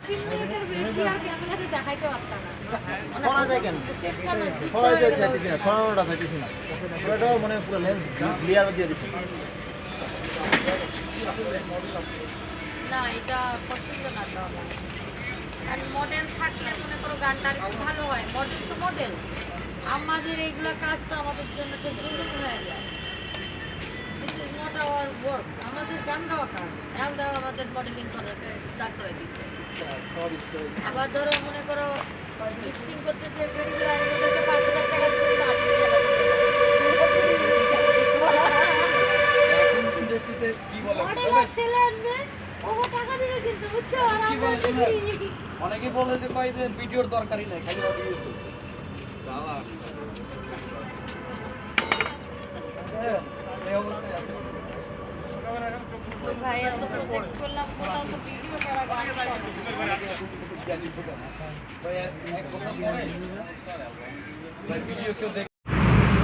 মিনিটের বেশি আর ক্যামেরাতে দেখাইতে পারতাম না। ছড়া যায় কেন? চেষ্টা না ছড়াই যায় চাইতেছি না, ছড়ানোটা চাইতেছি না। পুরোটাও মানে পুরো লেন্স ক্লিয়ার দিয়ে দিচ্ছি। না এটা পছন্দ না তো আমার। আর মডেল থাকলে মনে করো গানটা আর একটু ভালো হয়। মডেল তো মডেল, আমাদের এইগুলো কাজ তো আমাদের জন্য তো জরুরি হয়ে যায়। This is not our work. আমাদের গান গাওয়া কাজ, এখন দাও আমাদের মডেলিং করে স্টার্ট করে দিচ্ছে। আবার ধরো মনে করো লিপসিং করতেছে ফেরিগুলো, ওদেরকে 5,000 টাকা দিবেন তো আর্টিস্ট অনেকে বলে যে ভাই যে ভিডিওর দরকারই নাই, খালি অডিও ভাই এত প্রজেক্ট করলাম, কোথাও তো ভিডিও ছাড়া গান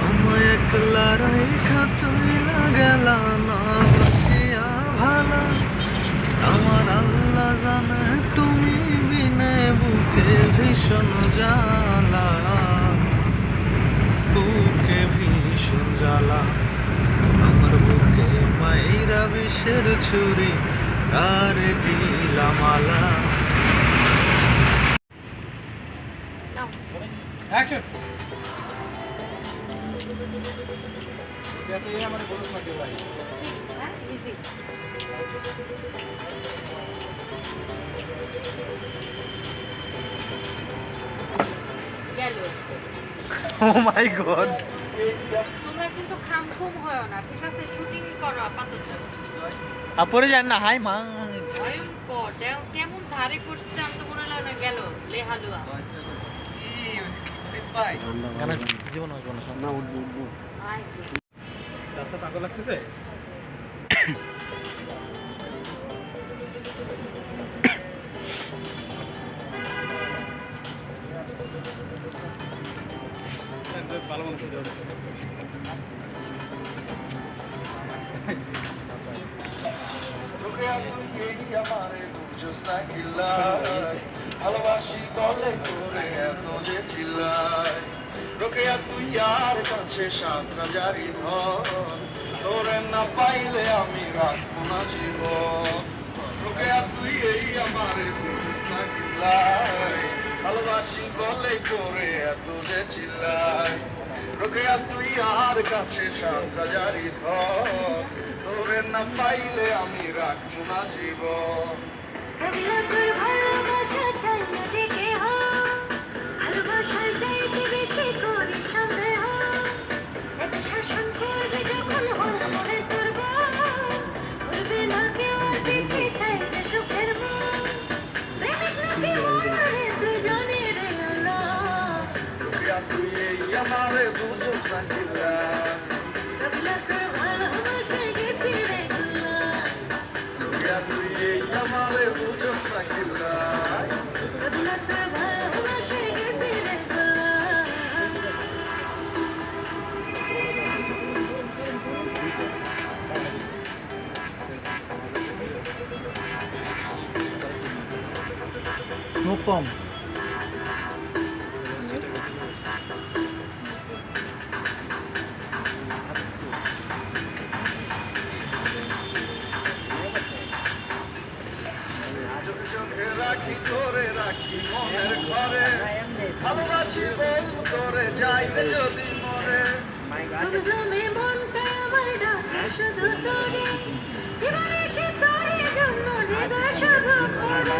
আমায় একলা রেখা চইলা গেলা না বাসিয়া ভালা, আমার আল্লাহ জানে তুমি বিনে বুকে ভীষণ জ্বালা, বুকে ভীষণ জ্বালা, আমার বুকে মাইরা বিষের ছুরি আর দিলা মালা। অ্যাকশন। যাতে আমার বলুন না ভাই। হ্যাঁ ইজি। গেল। ও মাই গড, তোমরা কিন্তু খামখুম হয় না, ঠিক আছে? শুটিং করো আপাতত। আপরে যান না, হাই মা ভয়ঙ্কর দেও কেমন ধারে করছে, আমি তো মনে হলো না গেল লে হালুয়া। গানা জীবন হবে না, না উঠবো উঠবো। আয় রাস্তা পাগল লাগতেছে। ভালো মানুষ ভালোবাসি বলে করে এত যে চিল্লায়, রোকেয়া তুই আর কাছে 7,000 ধন, তোরে না পাইলে আমি রাখবো না জীবন। রোকেয়া তুই এই আমার বুঝিস না কিল্লায়, ভালোবাসি বলে করে এত যে চিল্লায়, রোকেয়া তুই আর কাছে 7,000 ধন, তোরে না পাইলে আমি রাখবো না জীবন। ভালোবাসা চাই না যে কেহ, ভালোবাসার চাইতে বেশি করে সন্দেহ, এত শাসন করবে যখন মনে করব, করবে না কেউ বেঁচে চাইবে সুখের মন, প্রেমিক না কেউ দুজনে রইল। তুই এই আমারে বুঝোস না কিল্লা, ভালোবাসা গেছি রে তুই এই আমারে বুঝোস না কিল্লা। ভালোবাসা গেছি রে নো কম। চোখে রাখি তোরে রাখি মনের ঘরে, ভালোবাসি বল তোরে যাইলে যদি মরে। তুমি মনটা আমার ডাকে শুধু তোরে, জীবনে সে তোরে জন্ম নেবে শুধু করে।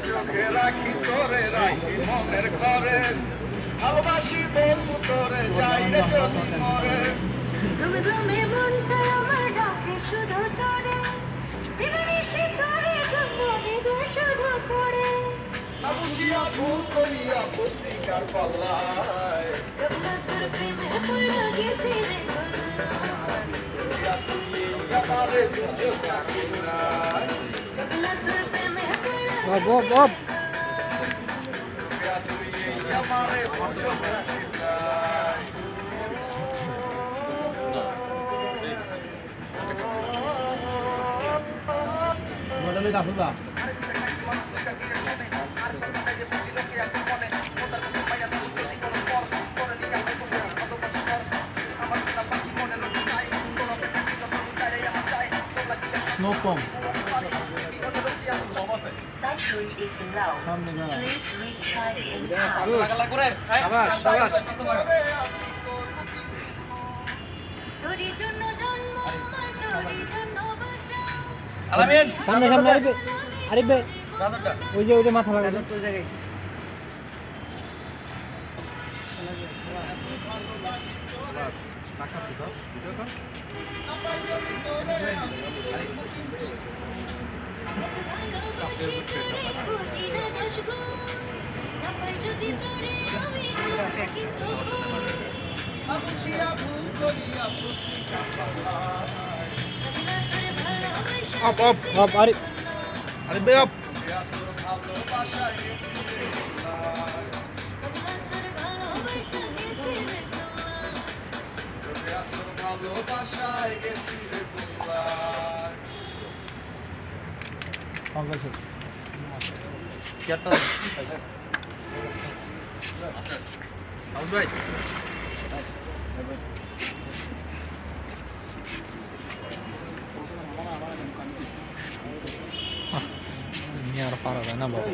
চোখে রাখি তোরে রাখি মনের ঘরে, ভালোবাসি বল তোরে যাইলে যদি মরে। তুমি মনটা আমার ডাকে শুধু তোরে, জীবনে সে তোরে জন্ম নেবে শুধু করে। না বুঝিয়া ভুল করিয়া বসি কার পাল্লায়, তোর প্রেমে পড়ে গেছি রে আমারে বুঝোস না কিল্লা। তোর প্রেমে বব বব বব তুই এই আমারে বুঝোস না কিল্লা। তাহলে কাছে যা। Smoke com. Battery is low. সামনে যা। Please recharge in লাগা করে আবার, আবার। তোরই জন্য জন্ম আমার তোরই জন্য বাঁচা আলামিন সামনে সামনে আরিফ ভাই দাদুটা ওই যে মাথা লাগানো ওই জায়গায় বুঝি না বসবো না পাই যদি তোরে আমি থাকি তবু আপ আপ আপ আরিফ আরে বে আপ। আর পারা যায় না বাবা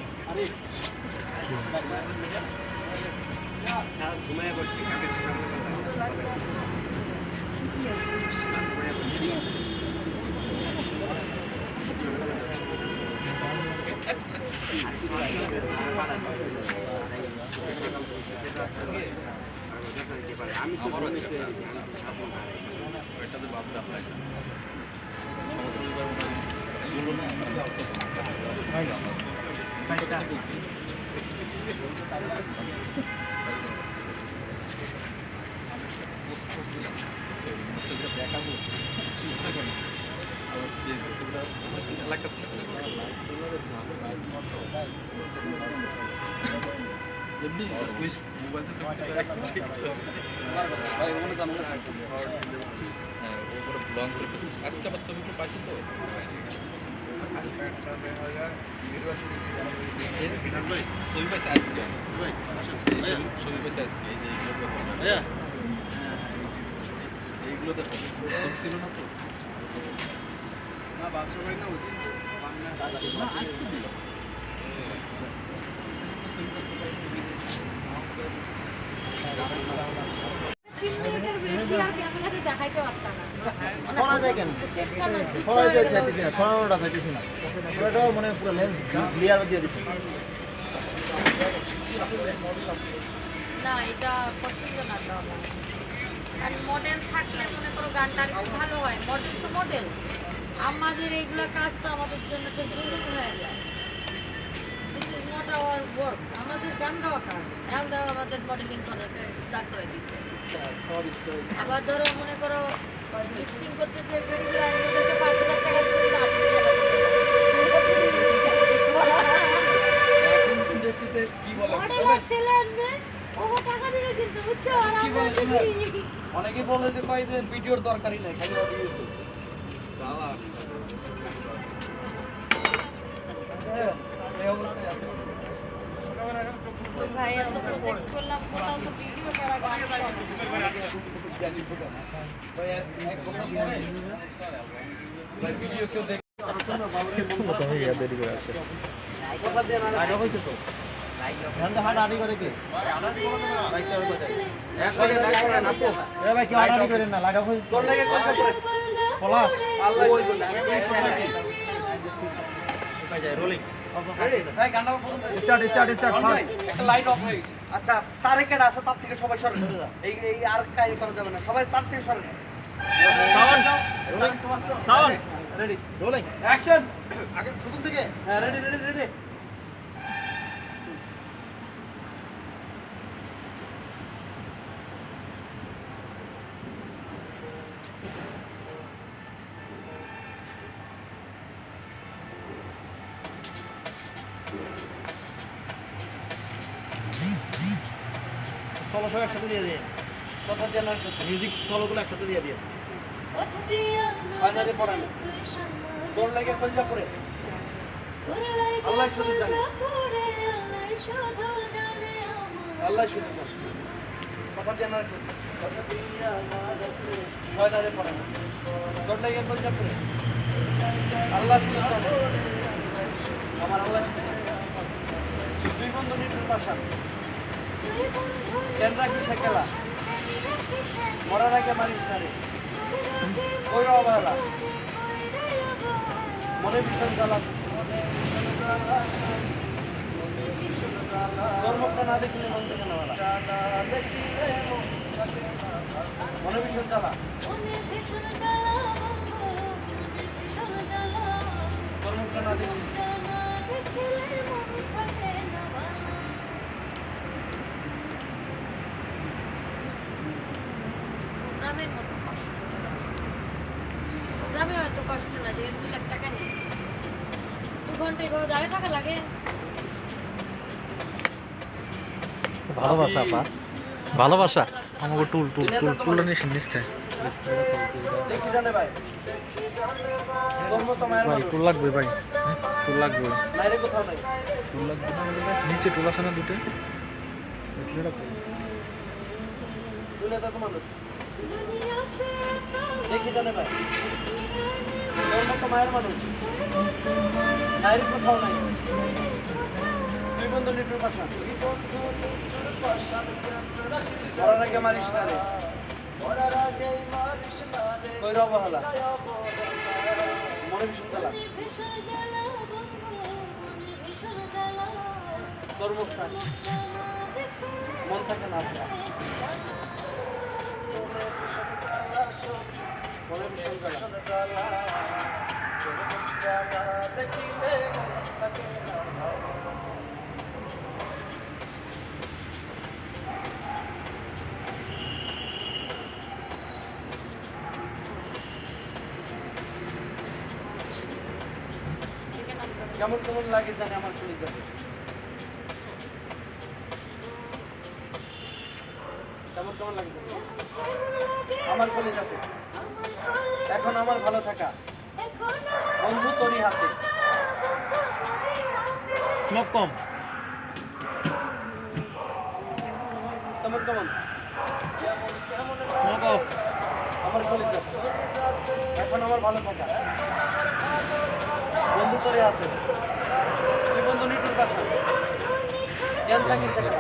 আজকে আবার ছবিগুলো পাইছি তো ছবি পাইছে আজকে ছবি পাইছে আজকে এই যে এইগুলো দেখো ছবি ছিল না তো না বাচ্চা ভাই না ওই তিন মিনিটের বেশি আর ক্যামেরাতে দেখাইতে পারতাম না সরা যায় কেন? চেষ্টা না সরাই যায় চাইতেছি না, সরানোটা চাইতেছি না। পুরোটাও মানে পুরো লেন্স ক্লিয়ার দিয়ে দিচ্ছি। না এটা পছন্দ না তো আমার আর মডেল থাকলে মনে করো গানটা আর একটু ভালো হয় মডেল তো মডেল আমাদের এইগুলো কাজ তো আমাদের জন্য তো জরুরি হয়ে যায় this is not our work আমাদের গান গাওয়া কাজ এখন দাও আমাদের মডেলিং করে স্টার্ট করে দিচ্ছে আবার ধরো মনে করো লিপসিং করতেছে ভিডিও ওদেরকে 5,000 টাকা দিতে কিন্তু ইন্ডাস্ট্রিতে কি বলে মডেল আর ছেলে আনবে ও টাকা দিবে কিন্তু বুঝছো আর কি আমরা বলে তো শোনো। free। অনেকে বলে যে কয় যে ভিডিওর দরকারই নাই খালি অডিও ইউজ এই অবস্থায় আছে ওই ভাই এত প্রজেক্ট করলাম কোথাও তো ভিডিও করা গান করা জানি বুঝা ভাই এক বছর পরে ভাই ভিডিও কেউ দেখ লাইট অফ হয়েছে তো? এখন তো হাঁটাহাঁটি করে কে? লাইটটা অফ করে দেয়। এক সেকেন্ড এক করে না তো এ ভাই, কেউ হাঁটাহাঁটি করেন না, লাইট অফ হয়েছে। তোর লাগে কথা পড়ে পলাশ, আল্লাহ ওই জন্য আমি একটু থাকি ভাই যায়, রোলিং। ভাই গানটা স্টার্ট একটা লাইট অফ হয়ে গেছে আচ্ছা তারেকের আছে তার থেকে সবাই সরে এই এই আর কাহিনী করা যাবে না সবাই তার থেকে সরে সাউন্ড রেডি, রোলিং। অ্যাকশন আগে প্রথম থেকে। হ্যাঁ রেডি রেডি রেডি সলো সব একসাথে দিয়ে দিয়ে। কথা দিয়ে না মিউজিক সলোগুলো একসাথে দিয়ে দিয়ে। কথা দিয়ে ছয়নারে পড়ানো তোর লাগে কলজা পড়ে আল্লাহ শুধু জানে, আল্লাহ শুধু জানে। কথা দিয়ে না ছয়টারে পড়ে না তোর লাগে বল যাবে আল্লাহ শুধু জানে, আমার আল্লাহ শুধু জানে। দুই বন্ধু নির্ভর পাশা কেন রাখিস খেলা মরার আগে মারিস না রে ওই অবহেলা মনে ভীষণ জ্বালা ধর্মটা না দেখলে মন থেকে না মনে ভীষণ জ্বালা ধর্মটা না দেখলে গ্রামের মতো কষ্ট গ্রামে হয়তো কষ্ট না যে 2 লাখ টাকা নেই 2 ঘন্টা এভাবে দাঁড়িয়ে থাকা লাগে ভালোবাসা পা ভালোবাসা আমাকে টুল টুল টুল টুলটা নিয়ে নিচ্ছে দেখি জানে ভাই ধর্ম তো মায়ের ভাই মানুষ টুল লাগবে ভাই টুল লাগবে বাইরে কোথাও নাই টুল লাগবে না নিচে টুল আছে না দুটো দুলে তো মানুষ দেখি জানে ভাই ধর্ম তো মায়ের মানুষ বাইরে কোথাও নাই দুই বন্ধু নিটুর পাশা মরার আগে মারিস না রে কই অবহেলা মনে ভীষণ জ্বালা তোর মুখ মন থাকে না মনে ভীষণ জ্বালা কেমন কেমন লাগে জানে আমার চলে যাবে কেমন কেমন লাগে জানে আমার চলে যাবে এখন আমার ভালো থাকা বন্ধু তোরই হাতে স্মোক কম কেমন কেমন স্মোক অফ আমার চলে যাবে এখন আমার ভালো থাকা বন্ধু তোরই হাতে তুই বন্ধু নিটুর পাশা জ্ঞান থাকে সেটা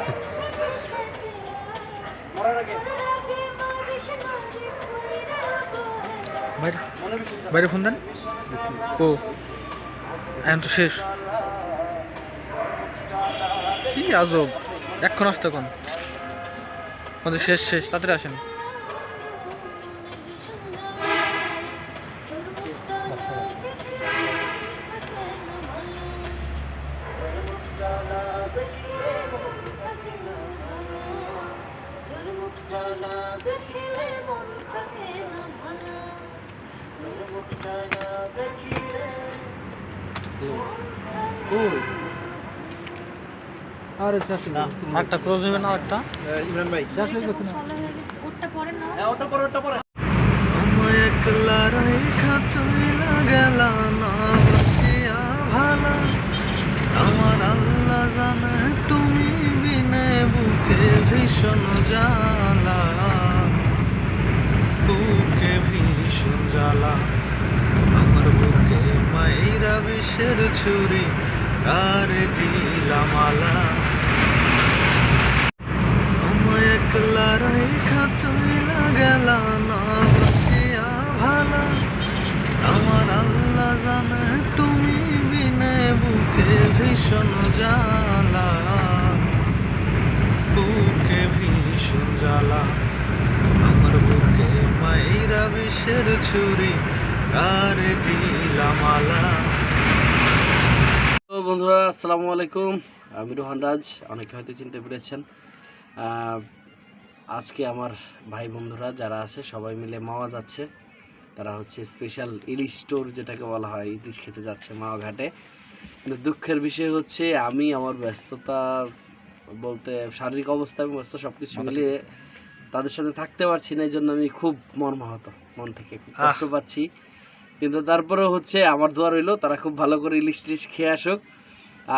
মরার আগে বাইরে মনে ভীষণ জ্বালা। বাইরে ফোন দেন ও এখন তো শেষ কি আজব এখন আসতে কোন শেষ শেষ তাড়াতাড়ি আসেন আর একটা ক্লোজ নেবেন আর একটা ইমরান ভাই উঠটা পরে না হ্যাঁ ওটা পরে আমায় একলা রেখা চইলা গেলা না বসিয়া ভালা আমার আল্লাহ জানে তুমি বিনে বুকে ভীষণ জ্বালা বুকে ভীষণ জ্বালা আমার বুকে মাইরা বিষের ছুরি আর দিলাম আলা আমায় একলা রেখা চইলা গেলা না বসিয়া ভালা আমার আল্লাহ জানে তুমি বিনে বুকে ভীষণ জ্বালা বুকে ভীষণ জ্বালা আমার বুকে মাইরা বিষের ছুরি আর দিলাম আলা। তো বন্ধুরা আসসালামু আলাইকুম, আমি রোহান রাজ, অনেকে হয়তো চিনতে পেরেছেন। আজকে আমার ভাই বন্ধুরা যারা আছে সবাই মিলে মাওয়া যাচ্ছে। তারা হচ্ছে স্পেশাল ইলিশ স্টোর যেটাকে বলা হয়, ইলিশ খেতে যাচ্ছে মাওয়া ঘাটে। কিন্তু দুঃখের বিষয় হচ্ছে আমি আমার ব্যস্ততা বলতে শারীরিক অবস্থা এবং ব্যস্ত সব কিছু মিলিয়ে তাদের সাথে থাকতে পারছি না। এই জন্য আমি খুব মর্মাহত, মন থেকে খুব কষ্ট পাচ্ছি। কিন্তু তারপরে হচ্ছে আমার দোয়া রইলো তারা খুব ভালো করে ইলিশ টিলিশ খেয়ে আসুক,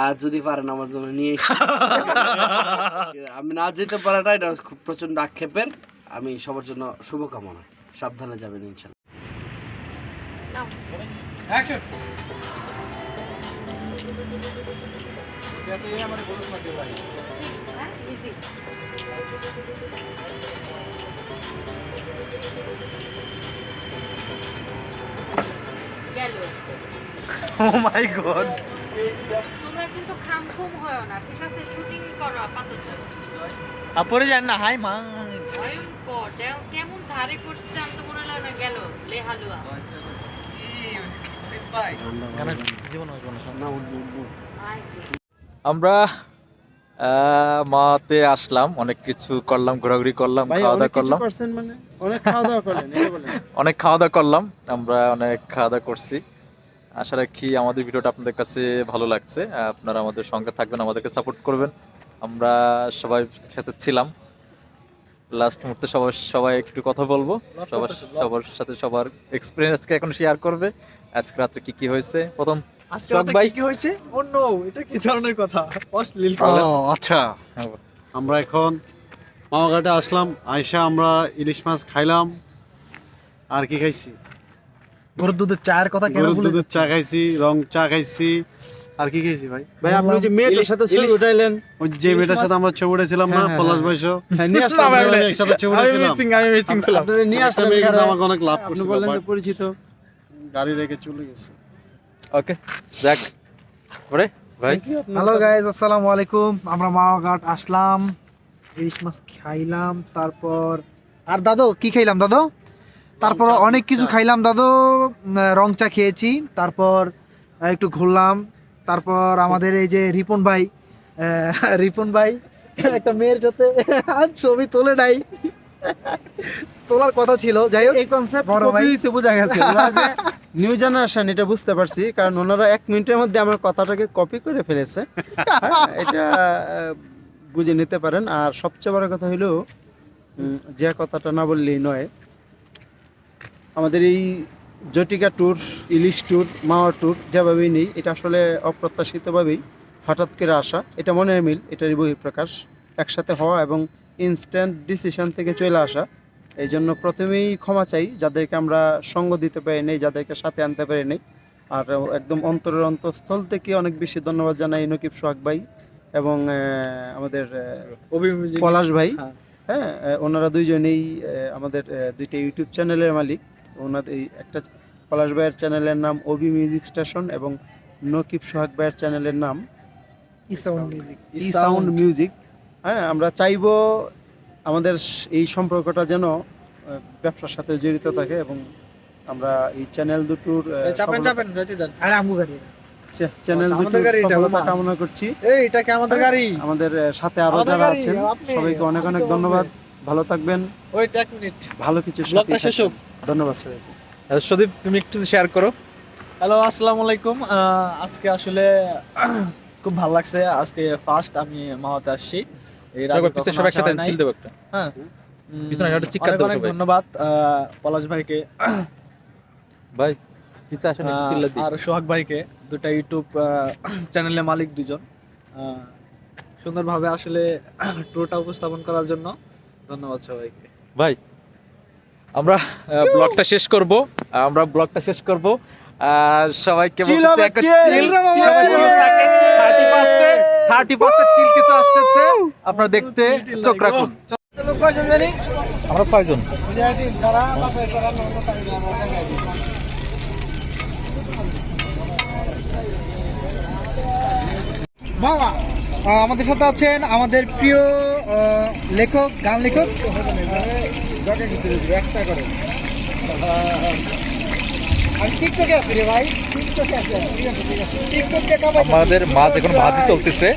আর যদি পারেন আমার জন্য নিয়ে এসে। আমি না যেতে পারাটা এটা খুব প্রচণ্ড আক্ষেপের। আমি সবার জন্য শুভকামনা, সাবধানে যাবেন ইনশাল্লাহ। নাও। হ্যাঁ, easy। গেল। ও মাই গড, তোমরা কিন্তু খামখুম হয় না, ঠিক আছে? শুটিং করো আপাতত। আপরে যান না, হাই মা। ভয়ঙ্কর, দেও কেমন ধারে করছে, আমি তো মনে হয় না গেল লে হালুয়া। আয় কি। আমরা মাতে আসলাম, অনেক কিছু করলাম, ঘোরাঘুরি করলাম, ভাই খাওয়া অনেক দাওয়া কিছু করলাম, করছেন মানে অনেক খাওয়া দাওয়া করলেন এটা বলেন। অনেক খাওয়া দাওয়া করলাম, আমরা অনেক খাওয়া দাওয়া করছি। আশা রাখি আমাদের ভিডিওটা আপনাদের কাছে ভালো লাগছে, আপনারা আমাদের সঙ্গে থাকবেন, আমাদেরকে সাপোর্ট করবেন। আমরা সবাই সাথে ছিলাম, লাস্ট মুহূর্তে সবাই একটু কথা বলবো, সবার সাথে সবার এক্সপিরিয়েন্সকে এখন শেয়ার করবে। আজকে রাত্রে কি কি হয়েছে প্রথম আজকে শখ রাতে ভাই। কি হয়েছে? ও নো, এটা কি ধরনের কথা? অশ্লীল। আচ্ছা, হ্যাঁ, আমরা এখন মামাঘাটে আসলাম, আইসা আমরা ইলিশ মাছ খাইলাম। আর কি খাইছি? গরুর দুধের চায়ের কথা কেন গরুর বলে? দুধের চা খাইছি, রং চা খাইছি। আর কি খাইছি ভাই? ভাই আপনি ওই যে মেয়েটার সাথে ছবি উঠাইলেন, ওই যে মেয়েটার সাথে আমরা ছবি উঠেছিলাম না, হ্যাঁ, হ্যাঁ, পলাশ ভাইসো, হ্যাঁ, নিয়ে আসলাম। আমরা একসাথে ছবি উঠেছিলাম। আপনাদের নিয়ে আসলাম মেয়ে কিন্তু এখানে। আমাকে অনেক লাভ আপনি করছিল, বললেন যে but পরিচিত। গাড়ি রেখে চলে গেছে। ওকে যাক পরে ভাই। হ্যালো গাইজ, আসসালামু আলাইকুম। আমরা মাওয়াঘাট আসলাম, ইলিশ মাছ খাইলাম, তারপর আর দাদু কি খাইলাম দাদু? তারপর অনেক কিছু খাইলাম দাদু, রং চা খেয়েছি, তারপর একটু ঘুরলাম, তারপর আমাদের এই যে রিপন ভাই একটা মেয়ের সাথে ছবি তোলে নাই, তোলার কথা ছিল। যাই হোক, এই কনসেপ্ট বড় ভাই বোঝা গেছে ওরা যে নিউ জেনারেশন, এটা বুঝতে পারছি, কারণ ওনারা 1 মিনিটের মধ্যে আমার কথাটাকে কপি করে ফেলেছে। হ্যাঁ, এটা বুঝে নিতে পারেন। আর সবচেয়ে বড় কথা হলো যে কথাটা না বললেই নয়, আমাদের এই জটিকা ট্যুর, ইলিশ ট্যুর, মাওয়া ট্যুর যেভাবেই নেই, এটা আসলে অপ্রত্যাশিতভাবেই হঠাৎ করে আসা, এটা মনের মিল, এটারই বহিঃপ্রকাশ, একসাথে হওয়া এবং ইনস্ট্যান্ট ডিসিশন থেকে চলে আসা। এই জন্য প্রথমেই ক্ষমা চাই যাদেরকে আমরা সঙ্গ দিতে পারি নাই, যাদেরকে সাথে আনতে পারি নাই। আর একদম অন্তরের অন্তঃস্থল থেকে অনেক বেশি ধন্যবাদ জানাই নকিব সোহাগ ভাই এবং আমাদের পলাশ ভাই। হ্যাঁ, ওনারা দুইজনেই আমাদের দুইটা ইউটিউব চ্যানেলের মালিক। ওনাদের এই একটা পলাশ ভাইয়ের চ্যানেলের নাম ওবি মিউজিক স্টেশন এবং নকিব সোহাগ ভাইয়ের চ্যানেলের নাম সাউন্ড মিউজিক। হ্যাঁ, আমরা চাইবো আমাদের এই সম্পর্কটা যেন ব্যবসার সাথে জড়িত থাকে এবং আমরা এই চ্যানেল দুটোর চ্যানেল দুটোর সফলতা কামনা করছি। আমাদের সাথে আরো যারা আছেন সবাইকে অনেক অনেক ধন্যবাদ। ভালো থাকবেন, ভালো কিছু ধন্যবাদ সবাইকে। সদীপ তুমি একটু শেয়ার করো। হ্যালো, আসসালামু আলাইকুম। আজকে আসলে খুব ভালো লাগছে। আজকে ফার্স্ট আমি মাওয়াতে আসছি। এর আগে কখনো সবাই আসা একসাথে হয় নাই। চিল দেবো একটা। হ্যাঁ, পিছনে একটা চিৎকার অনেক দাও অনেক সবাই। ধন্যবাদ পলাশ ভাইকে, ভাই পিছে আসেন, একটু চিল্লা দিই। আর সোহাগ ভাইকে, দুটা ইউটিউব চ্যানেলের মালিক দুজন, সুন্দরভাবে আসলে ট্যুরটা উপস্থাপন করার জন্য ধন্যবাদ সবাইকে। ভাই আমরা ব্লগটা শেষ করব, আর সবাইকে বলতে চাই একটা চিল, সবাই চিল থাকে। 31 চিল কিছু আসছে, আপনারা দেখতে চোখ রাখুন। আমরা 6 জন। মামা আমাদের সাথে আছেন আমাদের প্রিয় লেখক, গান লেখক। আমি টিকটকে আছি রে ভাই, আমাদের মাছ এখন ভাজি চলতেছে,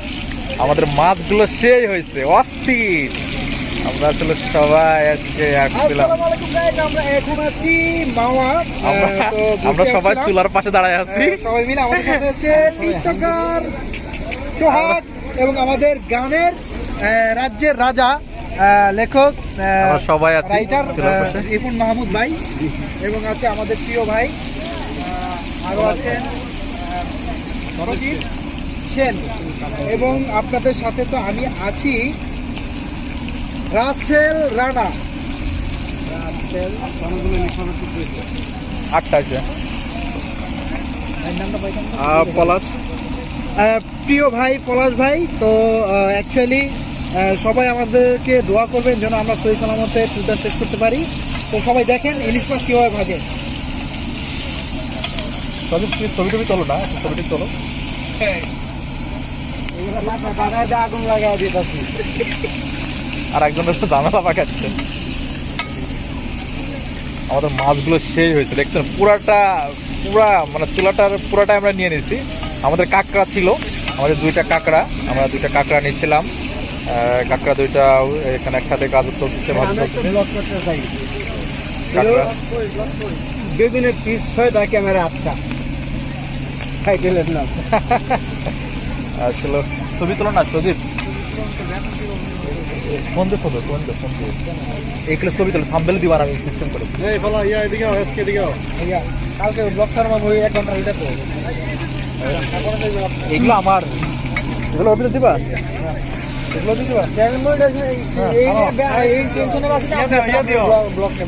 আমাদের মাছগুলো সেই হয়েছে অস্থির। আমরা আসলে সবাই আজকে আসছিলাম, আসসালামু আলাইকুম গাইস, আমরা এখন আছি মাওয়া। তো আমরা সবাই চুলার পাশে দাঁড়ায় আছি। সবাই মিলে আমাদের সাথে আছে টিকটকার সোহাগ এবং আমাদের গানের রাজ্যের রাজা লেখক, আমরা সবাই আছি রাইটার চুলার পাশে। রিপন মাহমুদ ভাই, এবং আছে আমাদের প্রিয় ভাই আরও আছেন সজীব সেন, এবং আপনাদের সাথে তো আমি আছি রাছেল রানা। 8টা আছে। পলাশ, প্রিয় ভাই পলাশ ভাই, তো অ্যাকচুয়ালি সবাই আমাদেরকে দোয়া করবেন যেন আমরা সহি সালামতে ট্যুরটা শেষ করতে পারি। তো সবাই দেখেন ইলিশ মাছ কীভাবে ভাজে। ছবি টবি চলো না, ছবিটি চলো। আগুন লাগাই দিতেছি। আর একজনের তো জানালা পাকাচ্ছে। আমাদের মাছগুলো সেই হয়েছে দেখছেন, পুরা মানে চুলাটার পুরাটা আমরা নিয়ে নিয়েছি। আমাদের কাঁকড়া ছিল, আমাদের 2টা কাঁকড়া, আমরা 2টা কাঁকড়া নিয়েছিলাম। কাঁকড়া 2টা এখানে একসাথে কাজ চলছে। বেগুনের পিস 6টা, ক্যামেরা 8টা। খাই দিলেন না আসলে ছবি তোলো না সজীব, ফোন দিয়ে এইগুলো ছবি তোলো, থাম্বনেল দিবার আমি সিস্টেম করে। কালকে ব্লগ সারবা মুই 1 ঘন্টা হইতে তো এগুলো আমার, এগুলো অভিযোগ দিবা, এগুলো দিবা এই টেনশনে বাসি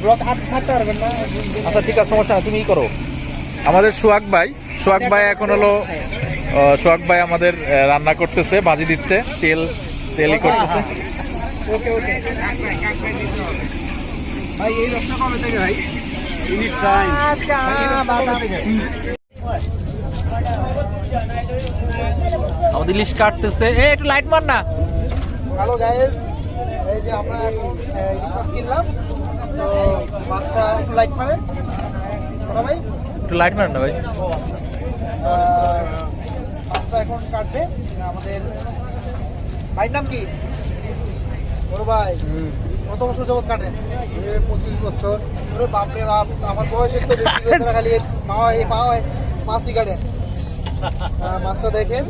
ব্লগ 8 ছাড়তে পারবেন না। আচ্ছা ঠিক আছে, সমস্যা না, তুমি করো। আমাদের সোহাগ ভাই এখন হলো সোহাগ ভাই আমাদের রান্না করতেছে, ভাজি দিচ্ছে, তেলই করতেছে। ওকে ভাই, এই রসটা কবে থেকে ভাই? আমাদের ইলিশ কাটতেছে। একটু লাইট মার না। হ্যালো গাইস, এই যে আমরা ইলিশ মাছ কিনলাম, তো মাছটা একটু লাইট মারে ছোট ভাই, একটু লাইট মার না ভাই। মাছটা এখন কাটবে আমাদের ভাইয়ের নাম কি? বড় ভাই কত বছর যাবত কাটেন? 25 বছর। ওরে বাপরে বাপ, আমার বয়সের তো বেশি হয়েছে, খালি মাছই কাটেন। মাছটা দেখেন,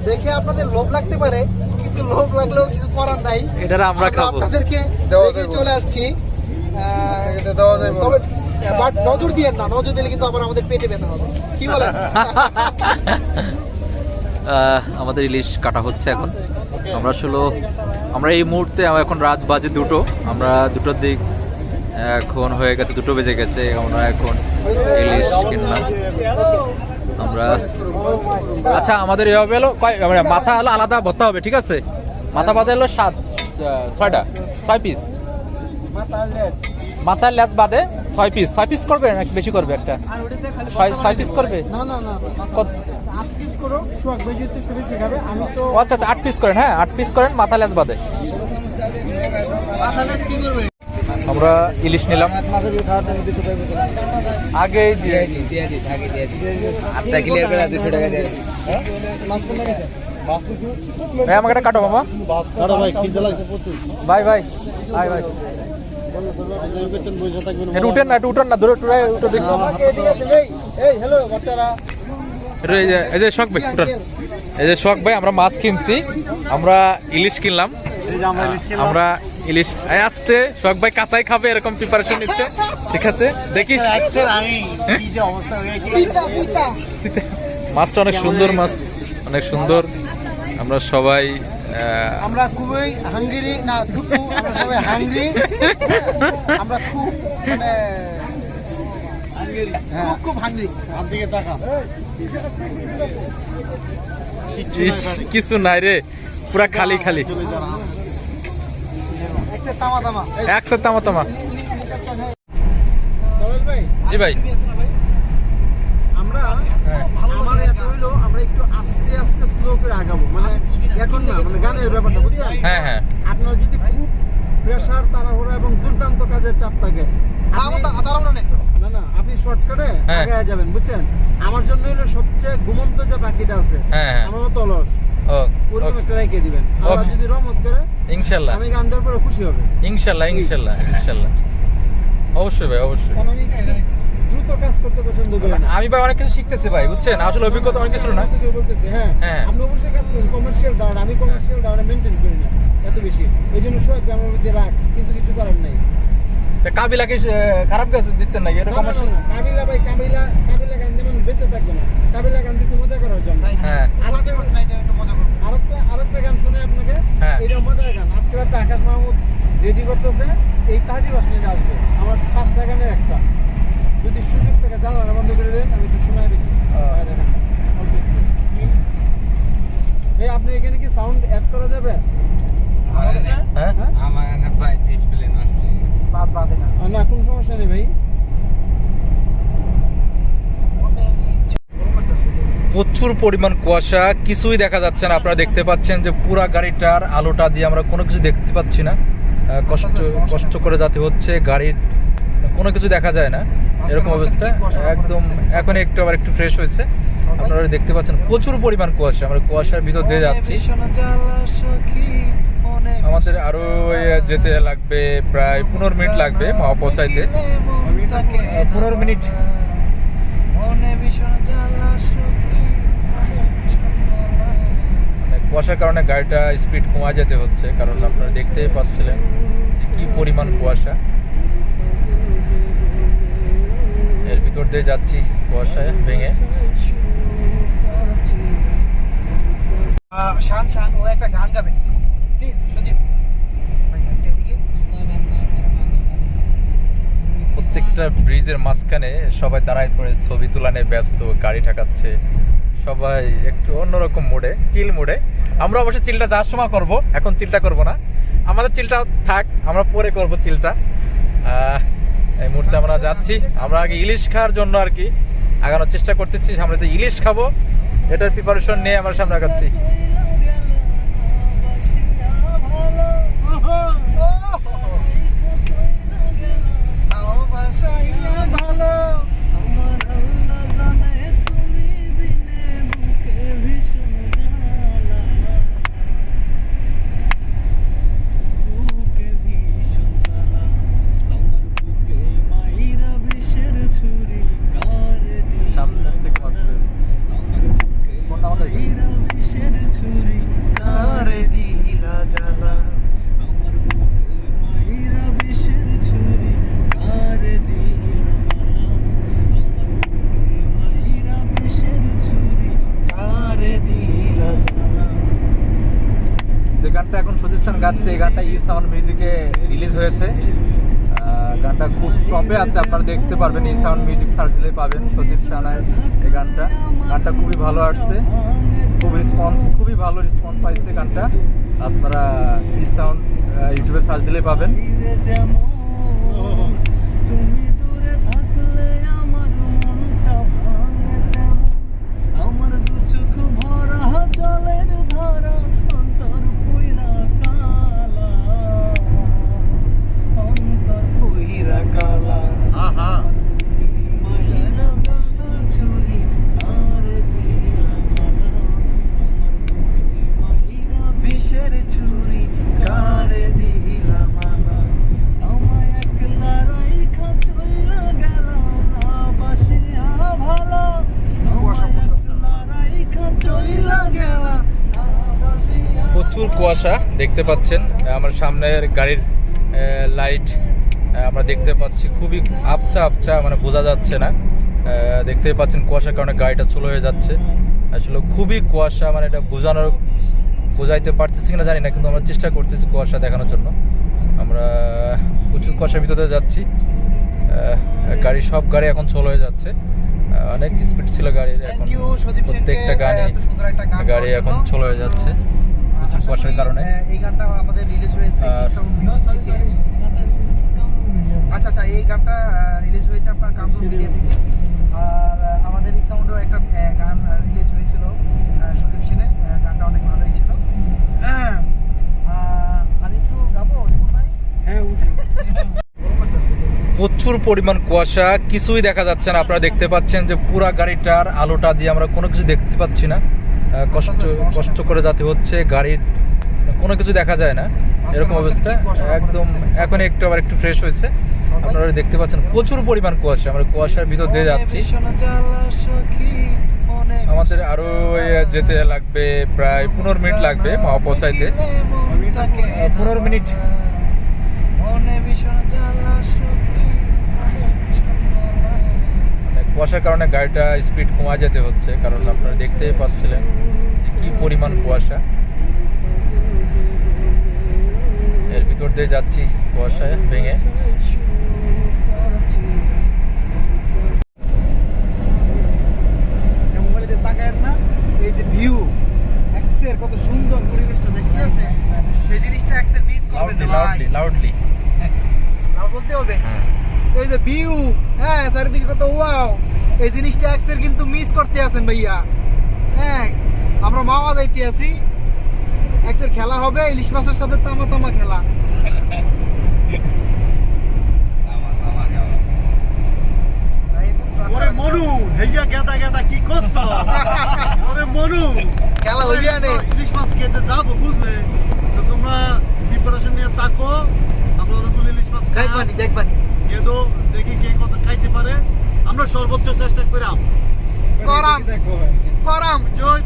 দেখে আপনাদের লোভ লাগতে পারে, কিন্তু লোভ লাগলেও কিছু করার নাই, এটা আমরা খাবো। আপনাদেরকে দেখে চলে আসছি। তবে বাট নজর দিয়েন না, নজর দিলে কিন্তু আবার আমাদের পেটে ব্যথা হবে। কি বলেন? আমাদের ইলিশ কাটা হচ্ছে এখন। আমরা এই মুহূর্তে এখন রাত বাজে 2টো, আমরা 2টোর দিক এখন হয়ে গেছে, 2টো বেজে গেছে। আমরা এখন ইলিশ কিনলাম আমরা। আচ্ছা আমাদের এভাবে হলো মাথা হলো আলাদা ভর্তা হবে, ঠিক আছে? মাথা বাদে হলো 6 পিস, মাথার লেজ বাদে 6 পিস করবে নাকি বেশি করবে? একটা 6 পিস করবে। আচ্ছা 8 পিস করেন। হ্যাঁ 8 পিস করেন, মাথা লেজ বাদে। আমরা ইলিশ নিলাম আগে আমাকে একটা কাটো মামা। ভাই উঠেন না দূরে উঠে দেখবো। এই যে শখ ভাই উঠান, এই যে শখ ভাই, আমরা মাছ কিনছি, আমরা ইলিশ কিনলাম। আমরা ইলিশ আসতে শখ ভাই কাঁচাই খাবে এরকম প্রিপারেশন নিচ্ছে, ঠিক আছে? দেখিস মাছটা অনেক সুন্দর, মাছ অনেক সুন্দর। আমরা সবাই আমরা খুবই হাঙ্গরি না, আমরা সবাই হাঙ্গরি, আমরা খুব মানে খুব হাঙ্গরি। দিকে তাকা, কিছু নাই রে, পুরা খালি একসাথে তামা। জি ভাই, আমরা আমার এটা হইলো আমরা একটু আস্তে স্লো করে আগাবো, মানে এখন না, মানে গানের ব্যাপারটা বুঝছেন? হ্যাঁ আপনার যদি খুব প্রেসার, তাড়াহুড়া এবং দুর্দান্ত কাজের চাপ থাকে, না আপনি শর্টকাটে আগে যাবেন, বুঝছেন? আমার জন্য হলো সবচেয়ে ঘুমন্ত যে পাখিটা আছে, আমার মতো অলস, ওরকম একটা রেখে দিবেন। আল্লাহ যদি রহমত করে ইনশাআল্লাহ আমি গান দেওয়ার পরে খুশি হবে। ইনশাআল্লাহ অবশ্যই ভাই, অবশ্যই। দ্রুত কাজ করতে পছন্দ করেন। আমি ভাই অনেক কিছু শিখতেছি ভাই, বুঝছেন? আসলে অভিজ্ঞতা অনেক কিছু না বলতেছি। হ্যাঁ আপনি অবশ্যই কাজ করেন কমার্শিয়াল দাঁড়ান, আমি কমার্শিয়াল দাঁড়ানো মেনটেন করি না এত বেশি, এই জন্য সবাই আমার মধ্যে রাখ, কিন্তু কিছু করার নাই। কাবিলাকে খারাপ গাছ দিচ্ছেন নাকি এরকম? কাবিলা ভাই, কাবিলা গান যেমন বেঁচে থাকবে না, কাবিলা গান দিচ্ছে মজা করার জন্য। হ্যাঁ আরেকটা গান শুনে আপনাকে, হ্যাঁ। এটা মজার গান। আজকে রাতে আকাশ মাহমুদ রেডি করতেছে, এই 30 মিনিট আসবে আমার 5টা গানের একটা। যদি সুযোগ থেকে জানালা বন্ধ করে দেন, আমি একটু শোনাই দিই। এই আপনি এখানে কি সাউন্ড অ্যাড করা যাবে? হ্যাঁ আমার ভাই ডিসপ্লে নষ্ট হয়ে গেছে। না, কোনো সমস্যা নেই ভাই। প্রচুর পরিমাণ কুয়াশা, কিছুই দেখা যাচ্ছে না। আপনারা দেখতে পাচ্ছেন যে পুরা গাড়িটার আলোটা দিয়ে আমরা কোনো কিছু দেখতে পাচ্ছি না। কষ্ট করে যেতে হচ্ছে, গাড়ির কোনো কিছু দেখা যায় না, এরকম অবস্থা একদম। এখন একটু আবার একটু ফ্রেশ হয়েছে, আপনারা দেখতে পাচ্ছেন প্রচুর পরিমাণ কুয়াশা। আমরা কুয়াশার ভিতর দিয়ে যাচ্ছি। আমাদের আরো যেতে লাগবে প্রায় 15 মিনিট লাগবে মাওয়া পৌঁছাইতে। 15 মিনিট। কুয়াশার কারণে গাড়িটা স্পিড কমা যেতে হচ্ছে, কারণ আপনারা দেখতেই পাচ্ছিলেন যে কি পরিমাণ কুয়াশা। এর ভিতর দিয়ে যাচ্ছি কুয়াশায় ভেঙে। শান ও একটা গান গাবে প্লিজ সজীব। প্রত্যেকটা ব্রিজের মাঝখানে সবাই দাঁড়ায় পড়ে ছবি তোলানে ব্যস্ত, গাড়ি ঠেকাচ্ছে সবাই একটু অন্যরকম মোডে, চিল মোডে। আমরা অবশ্য চিলটা যাওয়ার সময় করব, এখন চিলটা করব না। আমাদের চিলটা থাক, আমরা পরে করব চিলটা। এই মুহূর্তে আমরা যাচ্ছি, আমরা আগে ইলিশ খাওয়ার জন্য আর কি আগানোর চেষ্টা করতেছি। আমরা তো ইলিশ খাবো, এটার প্রিপারেশন নিয়ে আমরা সামনে আগাচ্ছি। সামনের থেকে মাত্র কোনটা আমাদের যে গানটা এখন সজীব খান গাচ্ছে, এই গানটা ই সাউন্ড মিউজিকে রিলিজ হয়েছে। গানটা খুব টপে আছে, আপনারা দেখতে পারবেন। ই সাউন্ড মিউজিক সার্চ দিলে পাবেন সজীব খানের এই গানটা খুবই ভালো আসছে, খুবই ভালো রেসপন্স পাইছে গানটা। আপনারা ই সাউন্ড ইউটিউবে সার্চ দিলে পাবেন। প্রচুর কুয়াশা দেখতে পাচ্ছেন, আমার সামনের গাড়ির লাইট আমরা দেখতে পাচ্ছি খুবই আবছা, মানে বোঝা যাচ্ছে না। দেখতে পাচ্ছেন কুয়াশার কারণে গাড়িটা স্লো হয়ে যাচ্ছে। আসলে খুবই কুয়াশা, মানে এটা বোঝাইতে পারতেছি কিনা জানি না, কিন্তু আমরা চেষ্টা করতেছি কুয়াশা দেখানোর জন্য। আমরা প্রচুর কুয়াশার ভিতরে যাচ্ছি। সব গাড়ি এখন স্লো হয়ে যাচ্ছে, অনেক স্পিড ছিল গাড়ির। এখন প্রত্যেকটা গাড়ি এখন স্লো হয়ে যাচ্ছে প্রচুর কুয়াশার কারণে। এই গানটা আমাদের রিলিজ হয়েছে আচ্ছা এই গানটা রিলিজ হয়েছে আপনার কামরুল মিডিয়া থেকে। আর আমাদের এই সাউন্ডেও একটা গান রিলিজ হয়েছিল সজীব সেনের, গানটা অনেক ভালোই ছিল। আমি একটু গাবো ভাই? হ্যাঁ প্রচুর পরিমাণ কুয়াশা, কিছুই দেখা যাচ্ছে না। আপনারা দেখতে পাচ্ছেন যে পুরা গাড়িটার আলোটা দিয়ে আমরা কোনো কিছু দেখতে পাচ্ছি না। কষ্ট করে যেতে হচ্ছে, গাড়ির কোনো কিছু দেখা যায় না, এরকম অবস্থা একদম। এখন একটু আবার একটু ফ্রেশ হয়েছে, আপনারা দেখতে পাচ্ছেন প্রচুর পরিমাণ কুয়াশা। আমরা কুয়াশার ভিতর দিয়ে যাচ্ছি। আমাদের আরো যেতে লাগবে প্রায় 15 মিনিট লাগবে মাওয়া পৌঁছাইতে। 15 মিনিট। মানে কুয়াশার কারণে গাড়িটা স্পিড কমা যেতে হচ্ছে, কারণ আপনারা দেখতেই পাচ্ছিলেন যে কি পরিমাণ কুয়াশা। এর ভিতর দিয়ে যাচ্ছি কুয়াশায় ভেঙে। মোবাইলে তাকায়েন না, এই যে ভিউ এক্সের কত সুন্দর পরিবেশটা দেখতে আছে, এই জিনিসটা এক্সের মিস করবেন না ভাই। লাউডলি লাউড বলতে হবে। এই যে ভিউ, হ্যাঁ চারিদিকে কত ওয়াও, এই জিনিসটা এক্সের কিন্তু মিস করতে আছেন ভাইয়া। হ্যাঁ আমরা মাওয়া যাইতে আছি, এক্সের খেলা হবে ইলিশ মাছের সাথে তামা তামা খেলা। ওরে মনু, হেইয়া গেদা গেদা কি করছ? ওরে মনু, খেলা হইয়া নে। ইলিশ মাছ খেতে যাবো বুঝলে, তো তোমরা প্রিপারেশন নিয়ে থাকো। আমরা অনেকগুলো ইলিশ মাছ খাই, দেখবানি এদো দেখি কে কত খাইতে পারে। আমরা সর্বোচ্চ চেষ্টা করাম করাম। জয়,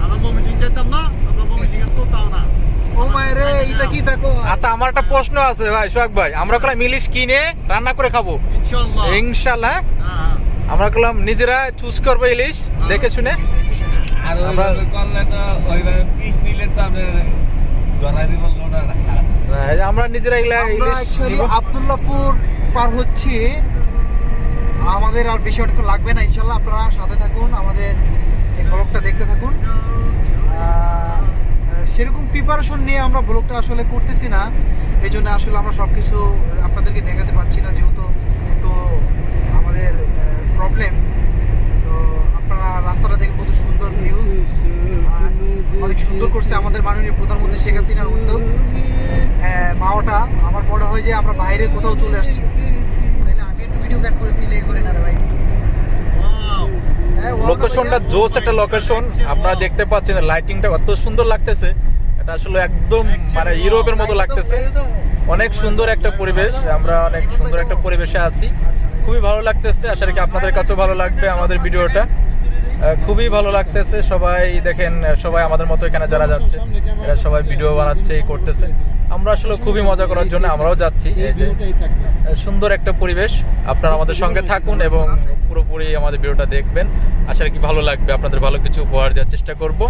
আমরা মমিটিং যেতাম না, আমরা মমিটিং এর তো তাও না। ও মায়ের রে, এটা কি দেখো। আচ্ছা, আমার একটা প্রশ্ন আছে ভাই সোহাগ ভাই, আমরা কলাম ইলিশ কিনে রান্না করে খাবো ইনশাআল্লাহ। ইনশাআল্লাহ। হ্যাঁ, আমরা কলাম নিজেরা চুজ করবো ইলিশ দেখে শুনে। আর ওইভাবে করলে তো ওইভাবে পিস নিলে তো আমরা ধরা দিব লোডা না। এই যে আমরা নিজেরা এগুলা আমরা ইলিশ অ্যাকচুয়ালি নিবো। আব্দুল্লাহপুর পার হচ্ছি, আমাদের আর বেশি অনেক লাগবে না ইনশাল্লাহ। আপনারা সাথে থাকুন, আমাদের এই ব্লগটা দেখতে থাকুন। সেরকম প্রিপারেশন নিয়ে আমরা ব্লগটা আসলে করতেছি না, এই জন্য আসলে আমরা সব কিছু আপনাদেরকে দেখাতে পারছি না, যেহেতু একটু আমাদের প্রবলেম। তো আপনারা রাস্তাটা দেখে কত সুন্দর ভিউজ, অনেক সুন্দর করছে আমাদের মাননীয় প্রধানমন্ত্রী শেখ হাসিনার উদ্যোগ। মাওয়াটা আমার মনে হয় যে আমরা বাইরে কোথাও চলে আসছি, তাহলে আমি একটু ভিডিও কাট করে প্লে করি না রে ভাই। লোকেশনটা জোস একটা লোকেশন, আপনারা দেখতে পাচ্ছেন লাইটিংটা কত সুন্দর লাগতেছে। এটা আসলে একদম মানে ইউরোপের মতো লাগতেছে, অনেক সুন্দর একটা পরিবেশ। আমরা অনেক সুন্দর একটা পরিবেশে আছি, খুবই ভালো লাগতেছে। আশা রাখি আপনাদের কাছেও ভালো লাগবে আমাদের ভিডিওটা, খুবই ভালো লাগতেছে। সবাই দেখেন, সবাই আমাদের মতো এখানে যারা যাচ্ছে এরা সবাই ভিডিও বানাচ্ছে, এই করতেছে। আমরা আসলে খুবই মজা করার জন্য আমরাও যাচ্ছি। এই যে সুন্দর একটা পরিবেশ, আপনারা আমাদের সঙ্গে থাকুন এবং পুরোপুরি আমাদের ভিডিওটা দেখবেন। আশা রাখি ভালো লাগবে, আপনাদের ভালো কিছু উপহার দেওয়ার চেষ্টা করব।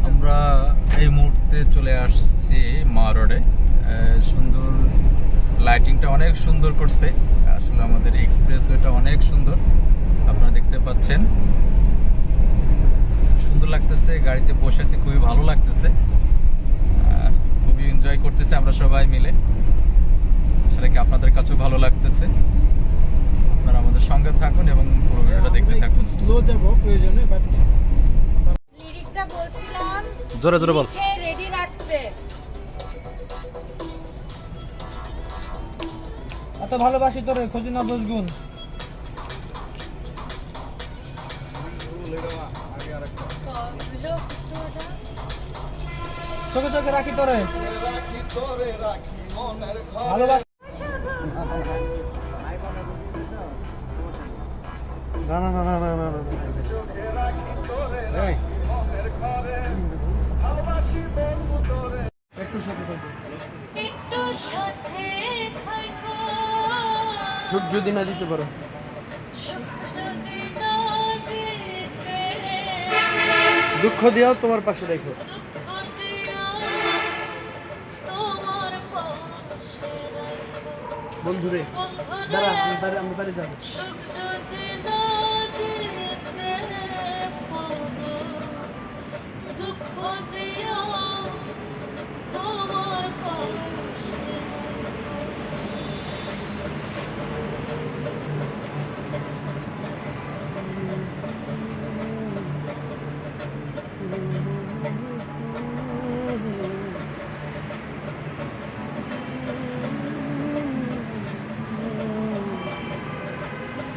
আমরা এই মুহূর্তে চলে আসছি মা রোডে। সুন্দর লাইটিংটা অনেক সুন্দর করছে, আসলে আমাদের এক্সপ্রেসওয়েটা অনেক সুন্দর, আপনারা দেখতে পাচ্ছেন। সুন্দর লাগতেছে, গাড়িতে বসে আছি, খুবই ভালো লাগতেছে, খুবই এনজয় করতেছি আমরা সবাই মিলে। সেটা কি আপনাদের কাছেও ভালো লাগতেছে? আপনারা আমাদের সঙ্গে থাকুন এবং পুরো ভিডিওটা দেখতে থাকুন। স্লো যাব প্রয়োজনে, বাট লিরিকটা বলছিলাম জোরে জোরে বল। রেডি রাখতে। এত ভালোবাসি তোরে, খুঁজি না 10 গুণ। চোখে চোখে রাখি তোরে, ভালোবাসি। না না না না না না না। এই একটু সাথে থাকো। একটু সাথে থাকো, সুখ যদি না দিতে পারো, সুখ যদি না দিতে, দুঃখ দিও তোমার পাশে রেখো। দুঃখ দিও তোমার পাশে রাখো। বন্ধুরে দাঁড়া, আমি বাড়ি যাবো। সুখ যদি না দিতে পারো, দুঃখ দিও তোমার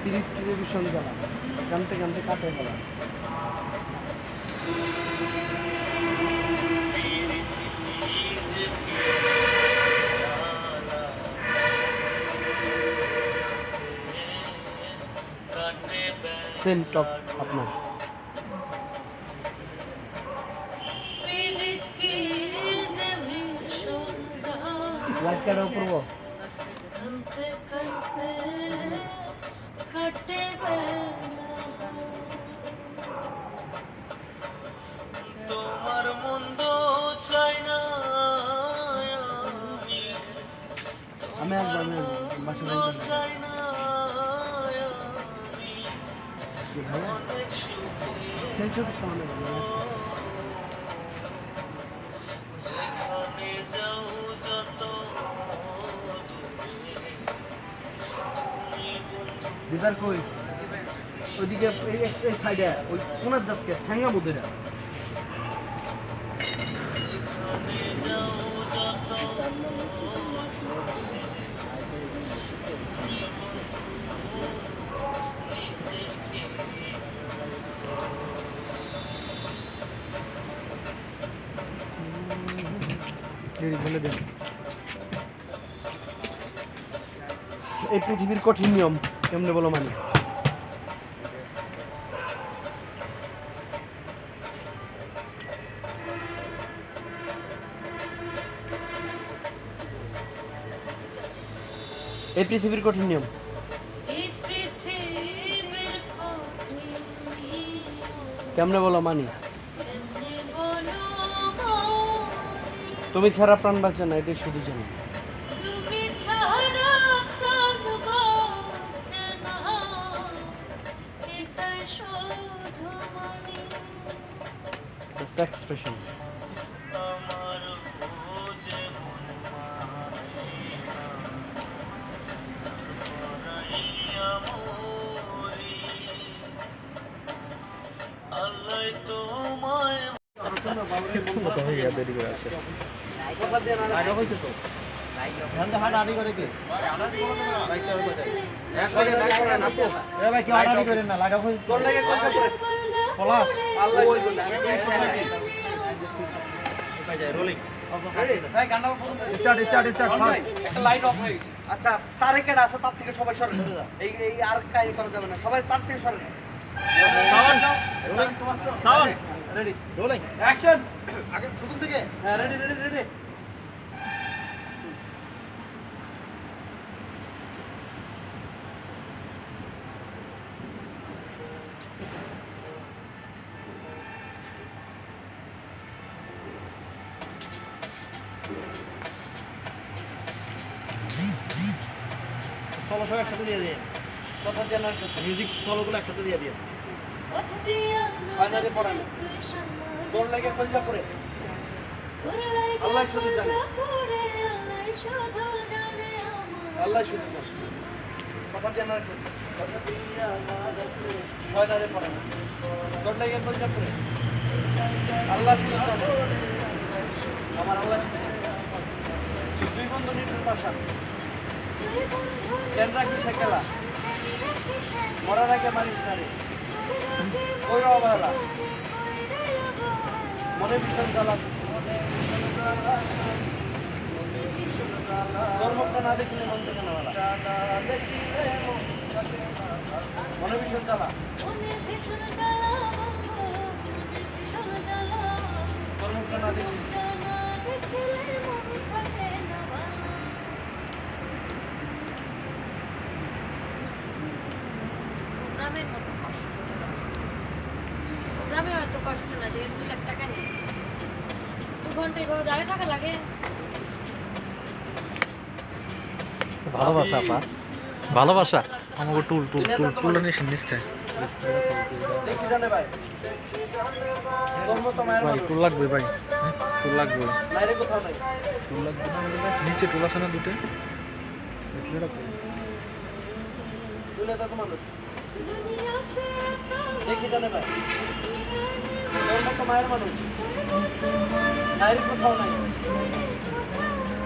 পাশে টেলিভিশন জ্বালা, গানতে গানতে কাটে গেলাম। সেম টপ আপনার। কেটে পড়বো কাঁদতে কাঁদতে কাটে বেলা তোমার মন্দ চাই না আমি একবার বাসা চাই না যেখানে যাও যত দিদার কই ওইদিকে এই সাইডে ওই কোনার যাচ্ছে ঠ্যাঙ্গা মধ্যে বলে দেন এই পৃথিবীর কঠিন নিয়ম কেমনে বলো মানে এই পৃথিবীর কঠিন নিয়ম এই পৃথিবীর কঠিন কেমনে বলো মানি কেমনে বলো তুমি ছাড়া প্রাণ বাঁচে না এটাই শুধু জানি তুমি ছাড়া প্রাণ বাঁচে না এটাই শুধু মানি That's expression. আমার বুঝে মন মারাইয়া মরি আল্লাহ তোমায় কথা দিয়ে না রাখা হয়েছে তো ধান্দা হাট আড়ি করে কে বাইকটা ওর বাজায় ভাই কেউ আড়ি করেন না লাগা হয়েছে তোর লাগে কত করে পলাশ আল্লাহ যায় রোলিং ভাই গান্ডা স্টার্ট লাইট অফ হয়ে আচ্ছা তারে কেডা আছে তার থেকে সবাই সরে এই এই আর কাজ করা যাবে না সবাই তার থেকে সরে sound rolling sound ready rolling action আগে প্রথম থেকে হ্যাঁ রেডি সোলো সব একসাথে দিয়ে দিয়ে কথা দিয়ে না মিউজিক সোলোগুলো একসাথে দিয়ে দিয়ে কথা দিয়ে ফাইনালি পড়ান তোর লাগে কলজা পড়ে আল্লাহ শুধু জানে আল্লাহ শুধু জানে কথা দিয়ে না কথা দিয়ে ফাইনালি পড়ান তোর লাগে কলজা পড়ে আল্লাহ শুধু জানে আমার আল্লাহ শুধু জানে দুই বন্ধু নিটুর পাশা কেন রাখি সেকেলা মরার আগে মারিস না রে ওই অবহেলা মনে ভীষণ জ্বালা তোর মুখটা না দেখলে মন থেকে না মনে ভীষণ জ্বালা তোর মুখটা না দেখলে প্রোগ্রামের মতো কষ্ট প্রোগ্রামে হয়তো কষ্ট না যে 2 লাখ টাকা নেই 2 ঘন্টা এইভাবে দাঁড়িয়ে থাকা লাগে ভালোবাসা আপা ভালোবাসা আমাকে টুল নিচ্ছে দেখি জানে ভাই তোর মতো মায়ের ভাই টুল লাগবে ভাই টুল লাগবে নাইরে কোথাও নাই টুল লাগবে নিচে টুল আছে না দুটো দুলে তো মানুষ দেখি জানে ভাই তোর মতো মায়ের মানুষ নাইরে কোথাও নাই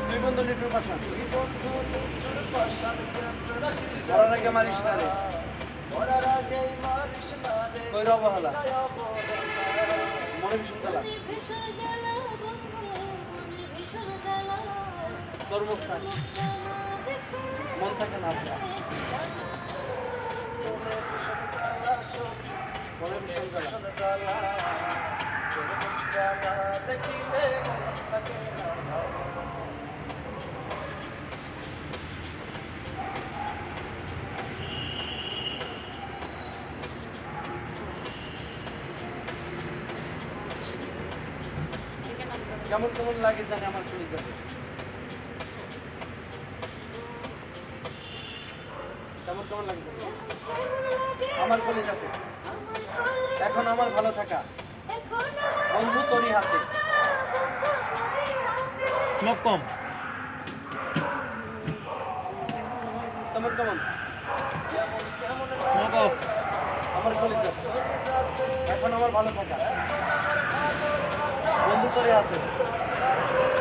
দুই বন্ধু নিটুর পাশা মরার আগে মারিস না রে কইর অবহেলা মনে ভীষণ জ্বালা তোর মুখ নাই মন থাকে না মনে ভীষণ জ্বালা কেমন কেমন লাগে জানি আমার কলিজাতে। কেমন কেমন লাগে জানি আমার কলিজাতে। এখন আমার ভালো থাকা বন্ধু তোরই হাতে। স্মোক কম। কেমন কেমন স্মোক অফ আমার কলিজাতে। এখন আমার ভালো থাকা বন্ধু তোরই হাতে।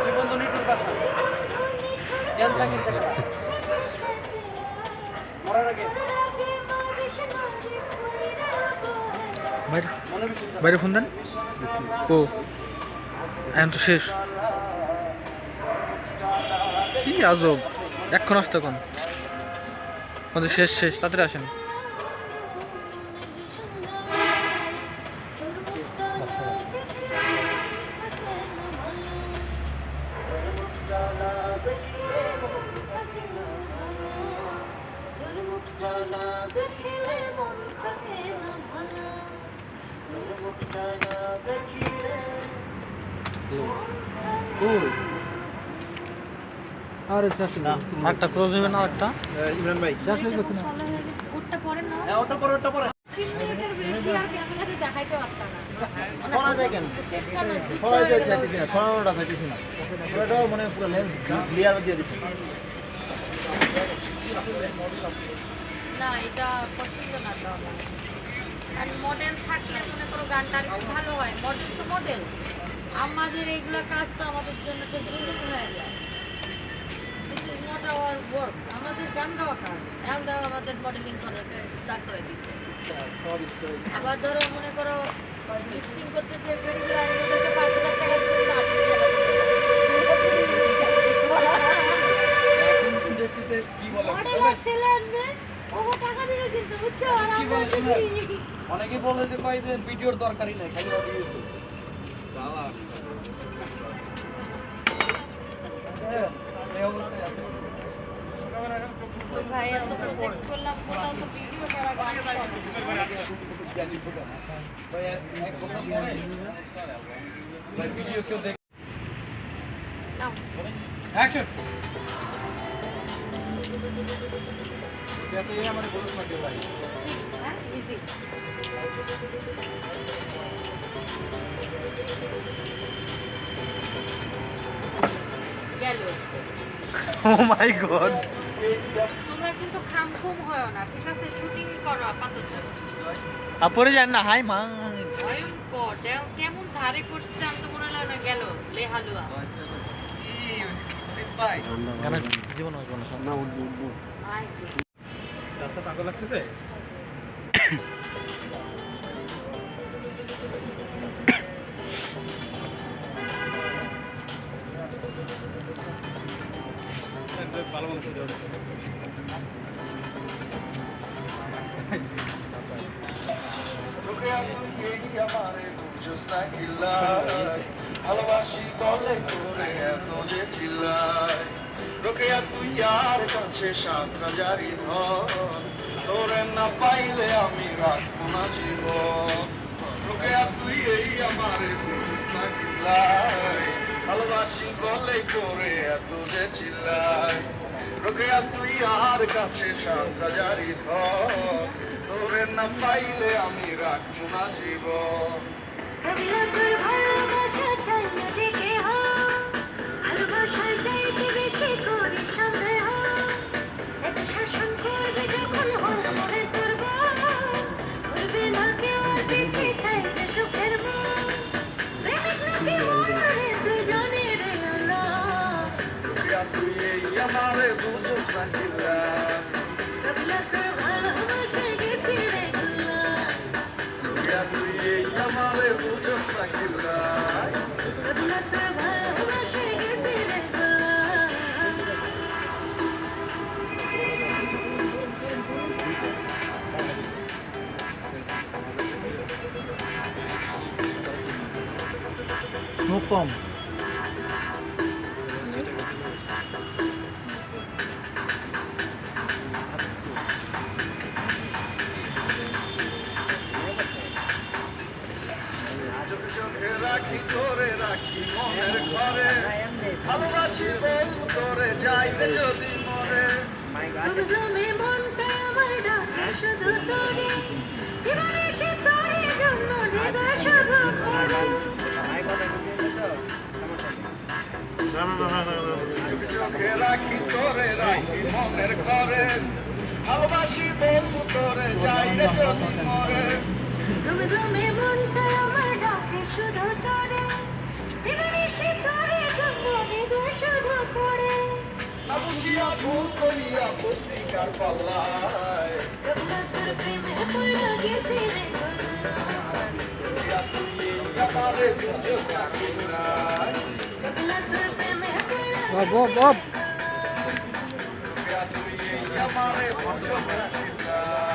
তুই বন্ধু নিটুর বাসা জ্ঞান থাকিস মরার আগে বাইরে ফোন দেন ও এখন তো শেষ কি আজব এখন আসতে কোন শেষ শেষ তাড়াতাড়ি আসেন একটা ক্লোজ হবে না একটা ইমরান ভাই ওটা পরে না ওটা পরে 3 মিনিটের বেশি আর ক্যামেরাতে দেখাইতে পারতাম না ছড়া যায় কেন চেষ্টা না ছড়া যায় যাইতেছি না ছড়ানোটা যাইতেছি না ওটাও মানে পুরো লেন্স ক্লিয়ার দিয়ে দিচ্ছি না এটা পছন্দ না তো আমার আর মডেল থাকলে মনে করো গানটা আর একটু ভালো হয় মডেল তো মডেল আমাদের এইগুলো কাজ তো আমাদের জন্য তো জরুরি হয়ে যায় this is not our work আমাদের গান গাওয়া কাজ এখন দাও আমাদের মডেলিং করে স্টার্ট করে দিচ্ছে আবার ধরো মনে করো লিপসিং করতেছে ভিডিও ওদেরকে 5,000 টাকা দিতে তো আর্টিস্ট ইন্ডাস্ট্রিতে কি বলে মডেল ছেলে আনবে ও টাকা দিবে কিন্তু বুঝছো আর আমরা দিই অনেকে বলে যে কয় যে ভিডিওর দরকারই নাই খালি অডিও আছে ওই ভাই এত প্রজেক্ট করলাম কোথাও তো ভিডিও করা গান করা ভিডিও কেউ দেখ নাও অ্যাকশন হ্যাঁ ইজি গেল ও মাই গড তোমরা কিন্তু খামখুম হয় না ঠিক আছে শুটিং করো আপাতত তারপরে যান না হাই মা ভয়ঙ্কর কেমন ধারে করছে আমি তো মনে হয় না গেল লে হালুয়া জীবন না উঠবো আয় রাস্তা পাগল লাগতেছে ভালো মানুষ ভালোবাসি বলে করে এত যে চিল্লায় রোকেয়া তুই আর কাছে 7,000 ধন তোরে না পাইলে আমি রাখবো না জীবন রোকেয়া তুই এই আমারে বুঝিস না চিল্লায় ভালোবাসি বলে করে এত যে চিল্লায় রোকেয়া তুই আর কাছে 7,000 ধন তোরে না পাইলে আমি রাখবো না জীবন রবিলাতের ভালোবাসা চাই না যে কেহ ভালোবাসার চাইতে বেশি করি সন্দেহ এত শাসন করবে যখন হল মনে করব করবে না কেউ দিতে চাইবে সুখের মন প্রেমিক নাকি মনে দুজনে রে আল্লাহ রোকেয়া তুই এই আমারে বুঝিস না চিল্লায় রবিলাতের ভালোবাসা গেছি রে আল্লাহ রোকেয়া তুই এই আমারে বুঝিস না চিল্লায় রবিলাতের ভালোবাসা গেছি রে আল্লাহ নো কম চোখে চোখে রাখ রাখি তোরে রাখি মনের ঘরে ভালোবাসি বল তোরে যাই রে যদি মরে তুমি মনটা আমার ডাকে শুধু তোরে দিবানিশি তোরে জন্য হৃদয় শুধু করে চোখে রাখি তোরে রাখি মনের ঘরে ভালোবাসি বল তোরে যাই রে যদি মরে তুমি মনটা আমার ডাকে শুধু তোরে দিবানিশি তোরে জন্য হৃদয় শুধু করে না বুঝিয়া ভুল করিয়া বসিকার পাল্লায় কবলা তোর প্রেমে পড়ে গেছি রে আমারে বুঝো সাকি নাই কবলা তোর প্রেমে পড়ে আমারে বুঝো সাকি নাই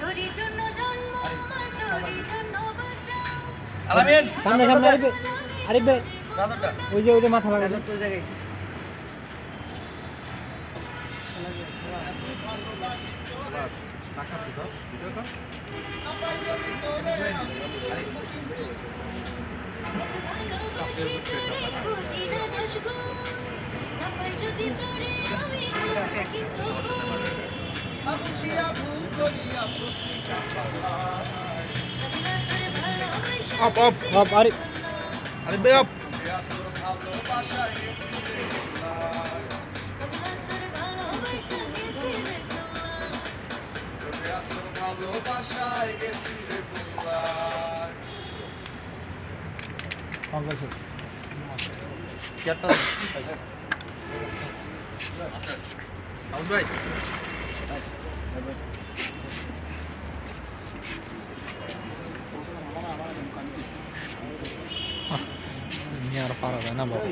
তোরি জন্য জন্ম আমার তোরি জন্য বাঁচা সামনে সামনে আরিফ ভাই ওই যে ওইটা মাথা লাগা তো জায়গায় আপ আরিফ ভাই আপ ভালোবাসায় গেছি রে বুঝলাই আর পারা যায় না বাবা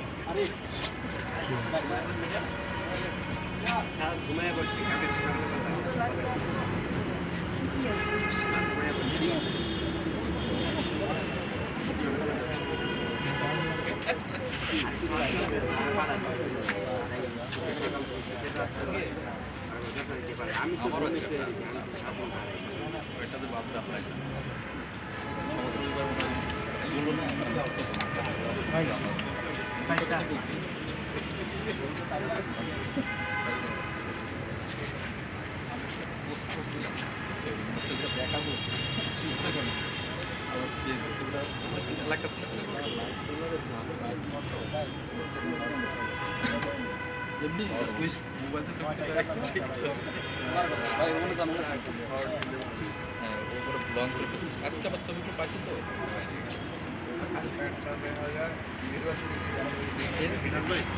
আজকে আবার ছবিগুলো পাইছি তো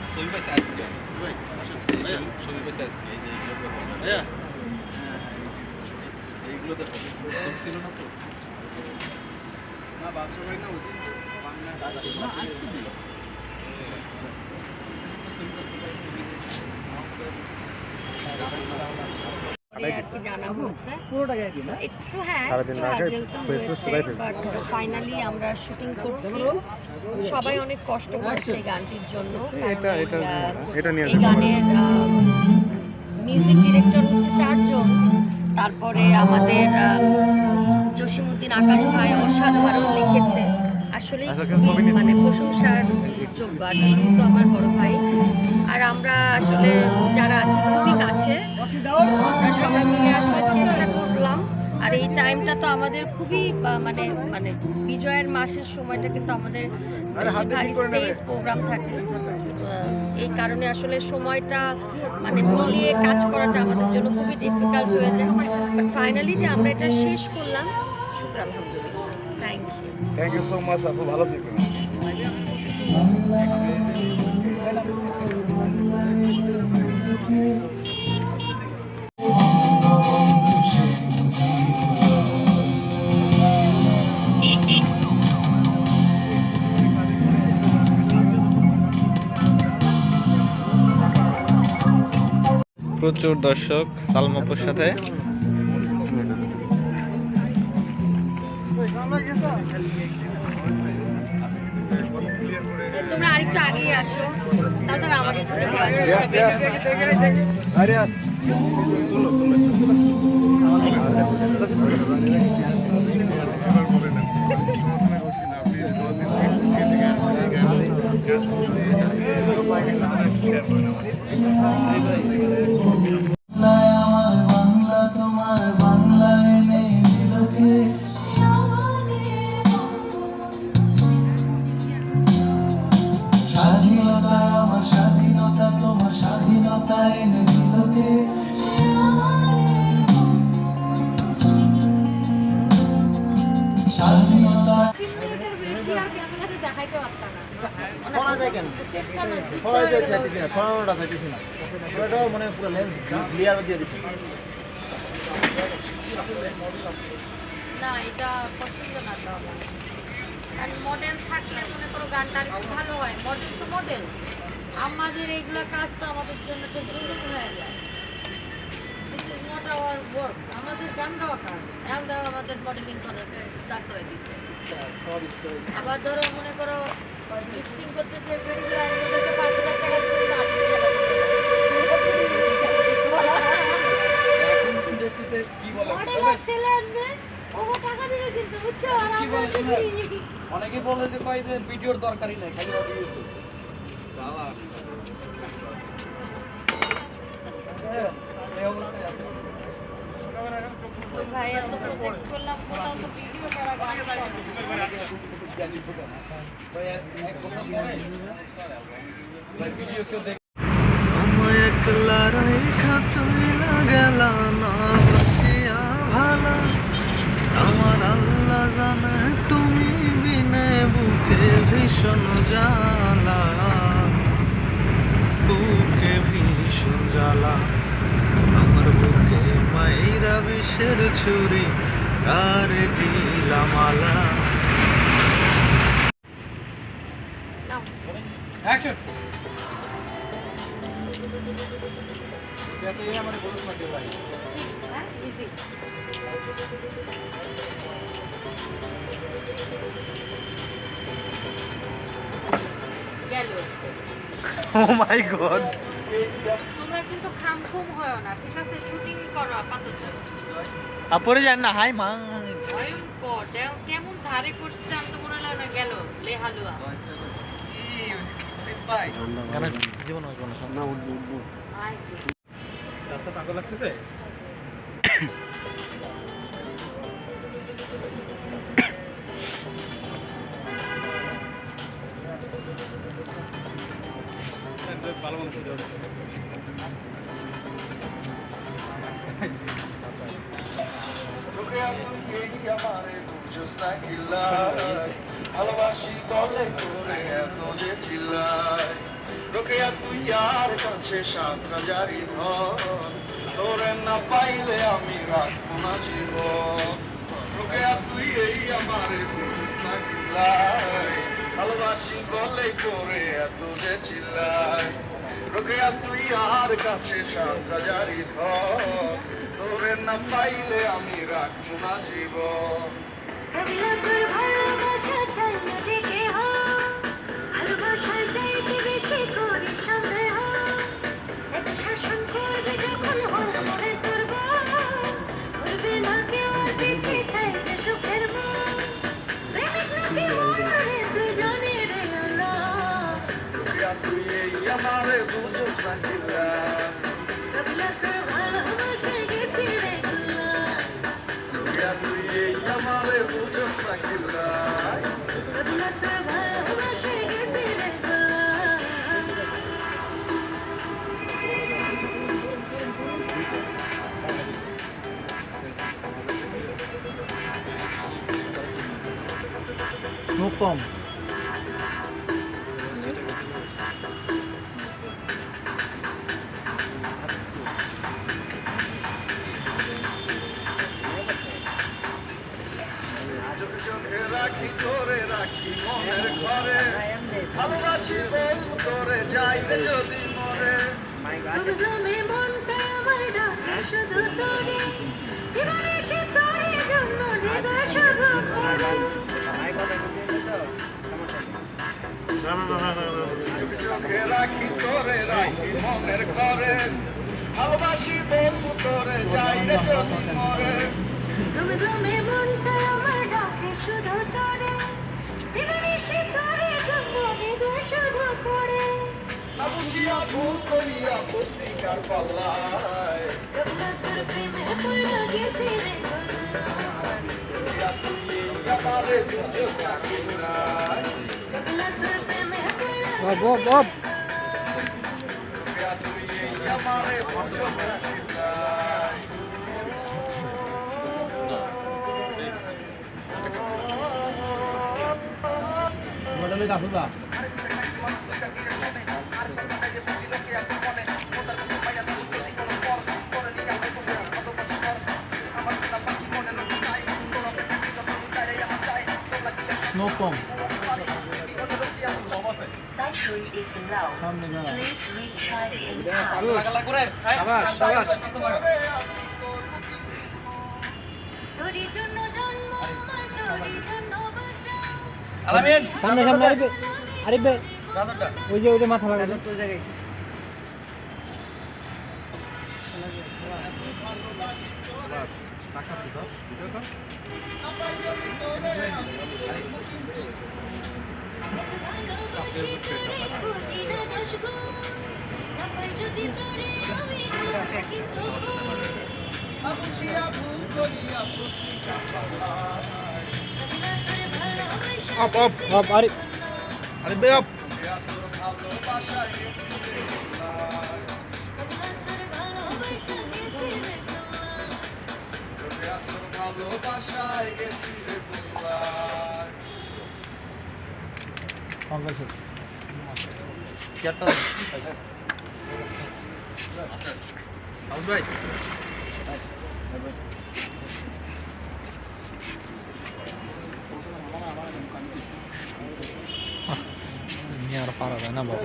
ছবি পাইছে আজকে ছবি পাইছে আজকে এই যে এইগুলো দেখো ছবি ছিল না তো না বাচ্চা ভাই না ওদিন জানাবো হচ্ছে একটু ফাইনালি আমরা শুটিং করছি সবাই অনেক কষ্ট করছে এই গানটির জন্য এই গানের মিউজিক ডিরেক্টর হচ্ছে 4 জন তারপরে আমাদের জসিমউদ্দিন আকাশ ভাই অসাধারণ লিখেছে আসলে মানে প্রশংসার যোগ্য আর কিন্তু আমার বড় ভাই আর আমরা আসলে যারা আছি খুবই কাছে আমরা সবাই মিলে আসলে চেষ্টা করলাম আর এই টাইমটা তো আমাদের খুবই মানে মানে বিজয়ের মাসের সময়টা কিন্তু আমাদের স্টেজ প্রোগ্রাম থাকে এই কারণে আসলে সময়টা মানে মিলিয়ে কাজ করাটা আমাদের জন্য খুবই ডিফিকাল্ট হয়ে যায় বাট ফাইনালি যে আমরা এটা শেষ করলাম শুকর আলহামদুলিল্লাহ থ্যাংক ইউ সো মাচ আপু ভালো থাকবেন প্রচুর দর্শক সালমাপুর সাথে। তোমরা আরেকটু আগিয়ে আসো, তাছাড়া আমাদের খুঁজে পাওয়া যাবে না। বেশি আর ক্যামেরাতে দেখাইতে পারতাম না। ছড়া যায় কেন? চেষ্টা না, ছড়া যাইতেছি না, ছড়ানোটা যাইতেছি না। পুরোটাও মানে পুরো লেন্স ক্লিয়ার দিয়ে দিচ্ছি। না, এটা পছন্দ না তো আমার। কারণ মডেল থাকলে মনে করো গানটা আর ভালো হয়। মডেল তো মডেল, আমাদের এইগুলো কাজ তো আমাদের জন্য তো জরুরি হয়ে যায়। This is not our work. আমাদের গান গাওয়া কাজ, গান গাওয়া আমাদের মডেলিং করে স্টার্ট করে দিচ্ছে। আবার ধরো মনে করো লিপসিং করতেছে, ভিডিও ওদেরকে 5,000 টাকা দিতে তো আর্টিস্ট অনেকে বলে যে কয় যে ভিডিওর দরকারই নাই, খালি অডিও আছে। ওই ভাই এত প্রজেক্ট করলাম, কোথাও তো ভিডিও করা গান করা। আমায় একলা রেখা চইলা গেলা না বাসিয়া ভালা, আমার আল্লাহ জানে তুমি বিনে বুকে ভীষণ জ্বালা, বুকে ভীষণ জ্বালা, আমার বুকে মাইরা বিষের ছুরি কারে দিলা মালা। অ্যাকশন। হ্যাঁ, ইজি। গেল। ও মাই গড, তোমরা কিন্তু খামখুম হয় না, ঠিক আছে? শুটিং করো আপাতত। আপরে যান না। হাই মা, ভয়ঙ্কর কেমন ধারে করছে, আমি তো মনে হলো না গেল লে হালুয়া। জীবন হবে না। আয় কি। রাস্তা পাগল লাগতেছে। ভালো মানুষ ভালোবাসি দলে করে এত যে চিল্লায়, রোকেয়া তুই আর কাছে 7,000 ধন, তোরে না পাইলে আমি রাখবো না জীবন। রোকেয়া তুই এই আমার চিল্লায়, ভালোবাসি দলে করে এত যে চিল্লায়, রোকেয়া তুই আর কাছে 7,000 ধন, তোরে না পাইলে আমি রাখবো না জীবন। কবিলা তোর ভালোবাসা চাই না যে কেহ, ভালোবাসার চাইতে বেশি করি সন্দেহ, এত শাসন করবে যখন হল মনে করব, করবে না কেউ দিতে চাইবে সুখের মন, প্রেমিক না কেউ মনে দুজনে রইল না, তুই এই আমারে বুঝোস না কিলা, কবিলা তোর ভালোবাসায় গেছি রে গুলা, তুই এই আমারে বুঝোস না কিলা, কবিলা তোর ভালোবাসায় গেছি রে গুলা। নো কম। চোখে রাখি তোরে রাখি মনের ঘরে, ভালোবাসি বল তোরে যাই রে যদি মরে। তুমি মনটা চোখে রাখি তোরে রাখি মনের ঘরে ভালোবাসি বন্ধু তোরে যাই রে যদি মরে ঘুমে ঘুমে মনটা আমার ডাকে শুধু তোরে দিবানিশি তোরে জন্মে দু শুধু করে না বুঝিয়া ভুল করিয়া বসিকার পাল্লায় কবলা তোর প্রেমে পড়ে গেছি রে আমারে বুঝে থাকি নাই কবলা তোর প্রেমে পড়ে আমারে বুঝে থাকি নাই তোরই জন্য জন্ম আমার তোরই জন্য বাঁচা ওই যে মাথা লাগানো ভালোবাসায় গেছি রে বুঝলাম আর পারা যায় না বাবা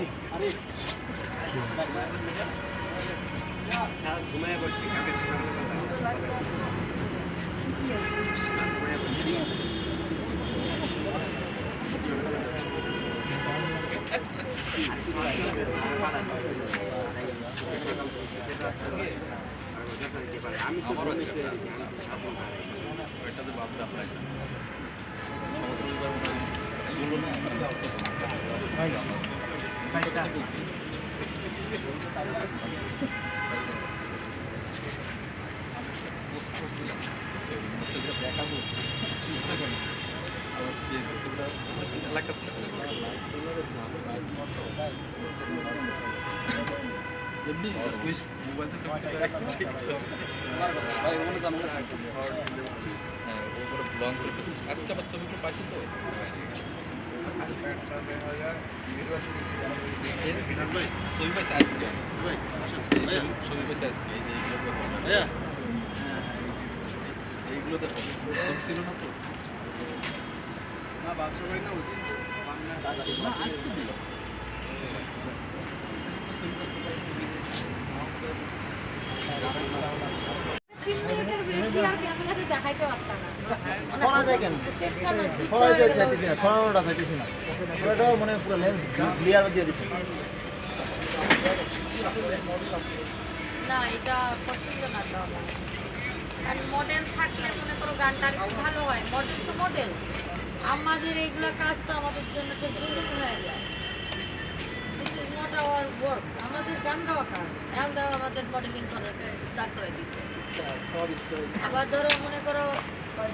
আজকে আবার ছবিগুলো পাইছি তো ছবি পাইছে আজকে ছবি পাইছে আজকে এইগুলোতে ছিল না তো না বাচ্চা ভাই না ওই দিন বেশি আর ক্যামেরাতে দেখাইতে পারতাম না ছড়া যায় কেন? চেষ্টা করছি ছড়াই যায় চাইতেছি না, ছড়ানোটা চাইতেছি না, ওটাও মনে হয় পুরো লেন্স ক্লিয়ার দিয়ে দিচ্ছে। না এটা পছন্দ না তো আমার আর মডেল থাকলে মনে করো গানটা আর একটু ভালো হয় মডেল তো মডেল আমাদের এইগুলো কাজ তো আমাদের জন্য তো জরুরি হয়ে যায় this is not our work আমাদের গান গাওয়া কাজ এখন দাও আমাদের মডেলিং করে স্টার্ট করে দিচ্ছে আবার ধরো মনে করো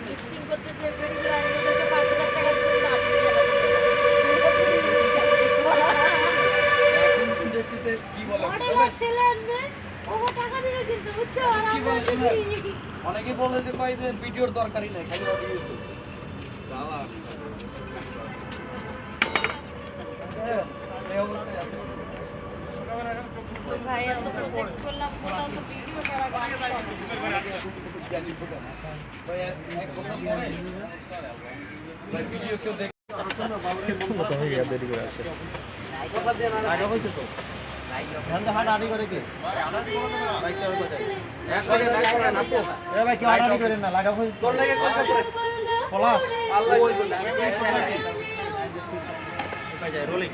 লিপসিং করতেছে ভিডিও ওদেরকে 5,000 টাকা দিতে তো আর্টিস্ট মডেল ছেলে আনবে ও টাকা দিবে কিন্তু বুঝছো আর আমরা অনেকে বলে যে ভাই যে ভিডিওর দরকারই নাই খালি অডিও ইউজ ওই ভাই এত প্রজেক্ট করলাম কোথাও তো ভিডিও করা গান করা ভিডিও কেউ দেখ লাগা হয়েছে তো হাট আড়ি করে কে ভাই কেউ আড়ি করেন না, লাগা হয়েছে তোর লাগে পলাশ হয়ে যায় রোলিং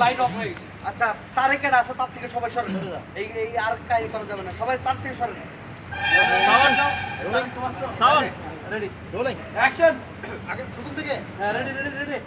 লাইট অফ হয়ে গেছে। আচ্ছা তারেকের আছে তার থেকে সবাই সরেন, এই এই আর কাজ করা যাবে না, সবাই তার থেকে সরেন। Ready rolling action. আগে প্রথম থেকে হ্যাঁ রেডি রেডি রেডি।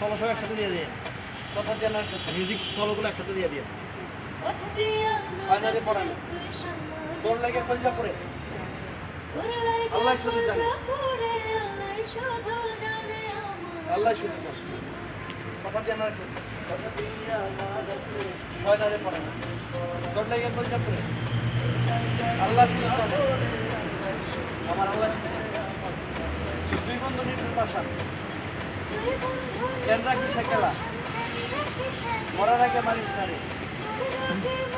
সলো সব একসাথে দিয়ে দিয়ে কথা দিয়ে না মিউজিক সলোগুলো একসাথে দিয়ে দিয়ে ফাইনালি পড়ানো তোর লাগে কলজা পড়ে আল্লাহ শুধু জানে, আল্লাহ শুধু জানে। কথা দিয়ে না ফাইনালি পড়ানো তোর লাগে কলজা পড়ে আল্লাহ শুধু জানে, আমার আল্লাহ শুধু জানে। দুই বন্ধু নির্ভর পাশা কেন রাখি সে খেলা মরার আগে মারিস না রে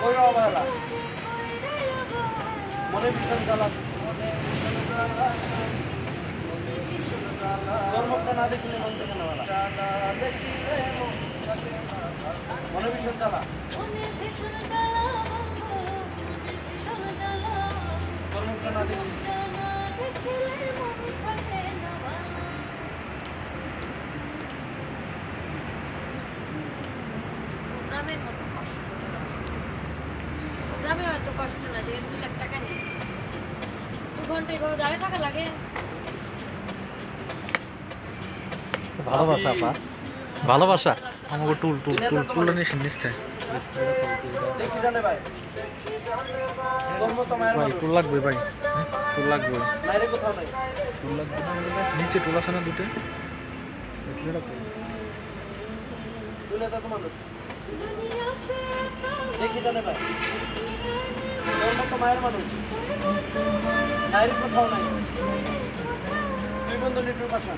ওই অবহেলা মনে ভীষণ জ্বালা তোর মুখটা না দেখলে মন থেকে নেওয়ালা মনে ভীষণ জ্বালা তোর মুখটা না দেখলে গ্রামের মতো কষ্ট, গ্রামে হয়তো কষ্ট না, যে 2 লাখ টাকা নেই, 2 ঘন্টা এইভাবে দাঁড়িয়ে থাকা লাগে। ভালোবাসা আপা, ভালোবাসা আমাকে টুলটা নিয়ে নিচ্ছে দেখি জানে ভাই তোর মতো মায়ের ভাই, মানুষ টুল লাগবে ভাই, টুল লাগবে, বাইরে কোথাও নাই। টুল লাগবে না, নিচে টুল আছে না দুটো, তুলে তো মানুষ দেখি জানে ভাই তোর মতো মায়ের মানুষ বাইরে কোথাও নাই। দুই বন্ধু নিটুর পাশা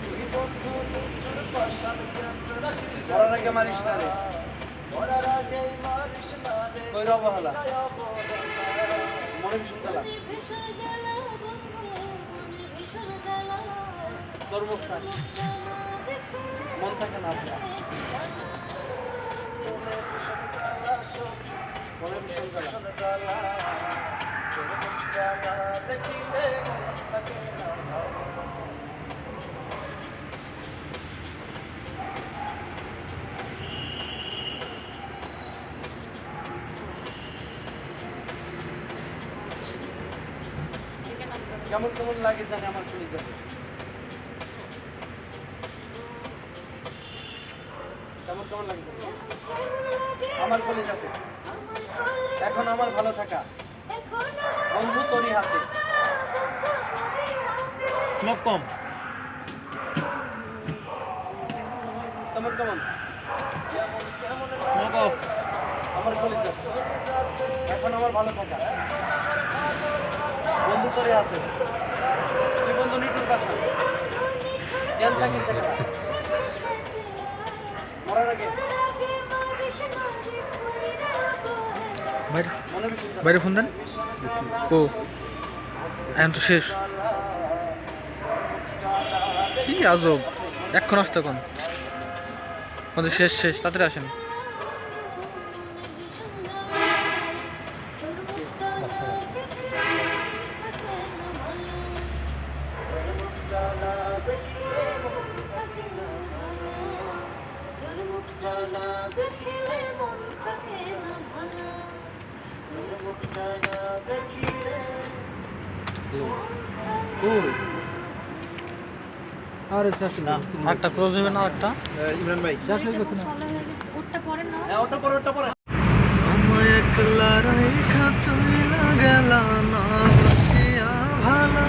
মরার আগে মারিস না রে কইর অবহেলা মনে ভীষণ জ্বালা তোর মুখটা মন থাকে না আপনার মনে ভীষণ জ্বালা কেমন কেমন লাগে জানি আমার চলে যাবে কেমন কেমন লাগে জানি আমার কলে যাতে এখন আমার ভালো থাকা বন্ধু তোরই হাতে স্মোক কম কেমন কেমন স্মোক অফ আমার কলে যাতে এখন আমার ভালো থাকা বন্ধু তোরই হাতে তুই বন্ধু নিটুর পাশা কেন থাকিস সেখানে মরার আগে বাইরে মনে ভীষণ জ্বালা। বাইরে ফোন দেন ও এখন তো শেষ কি আজব এখন আসতে কোন শেষ শেষ তাড়াতাড়ি আসেন আরেকটা ক্লোজ হবে না আরেকটা ইমরান ভাই ওটা পরে না হ্যাঁ ওটা পরে ওটা পরে আমায় একলা রেখা চইলা গেলা না বাসিয়া ভালা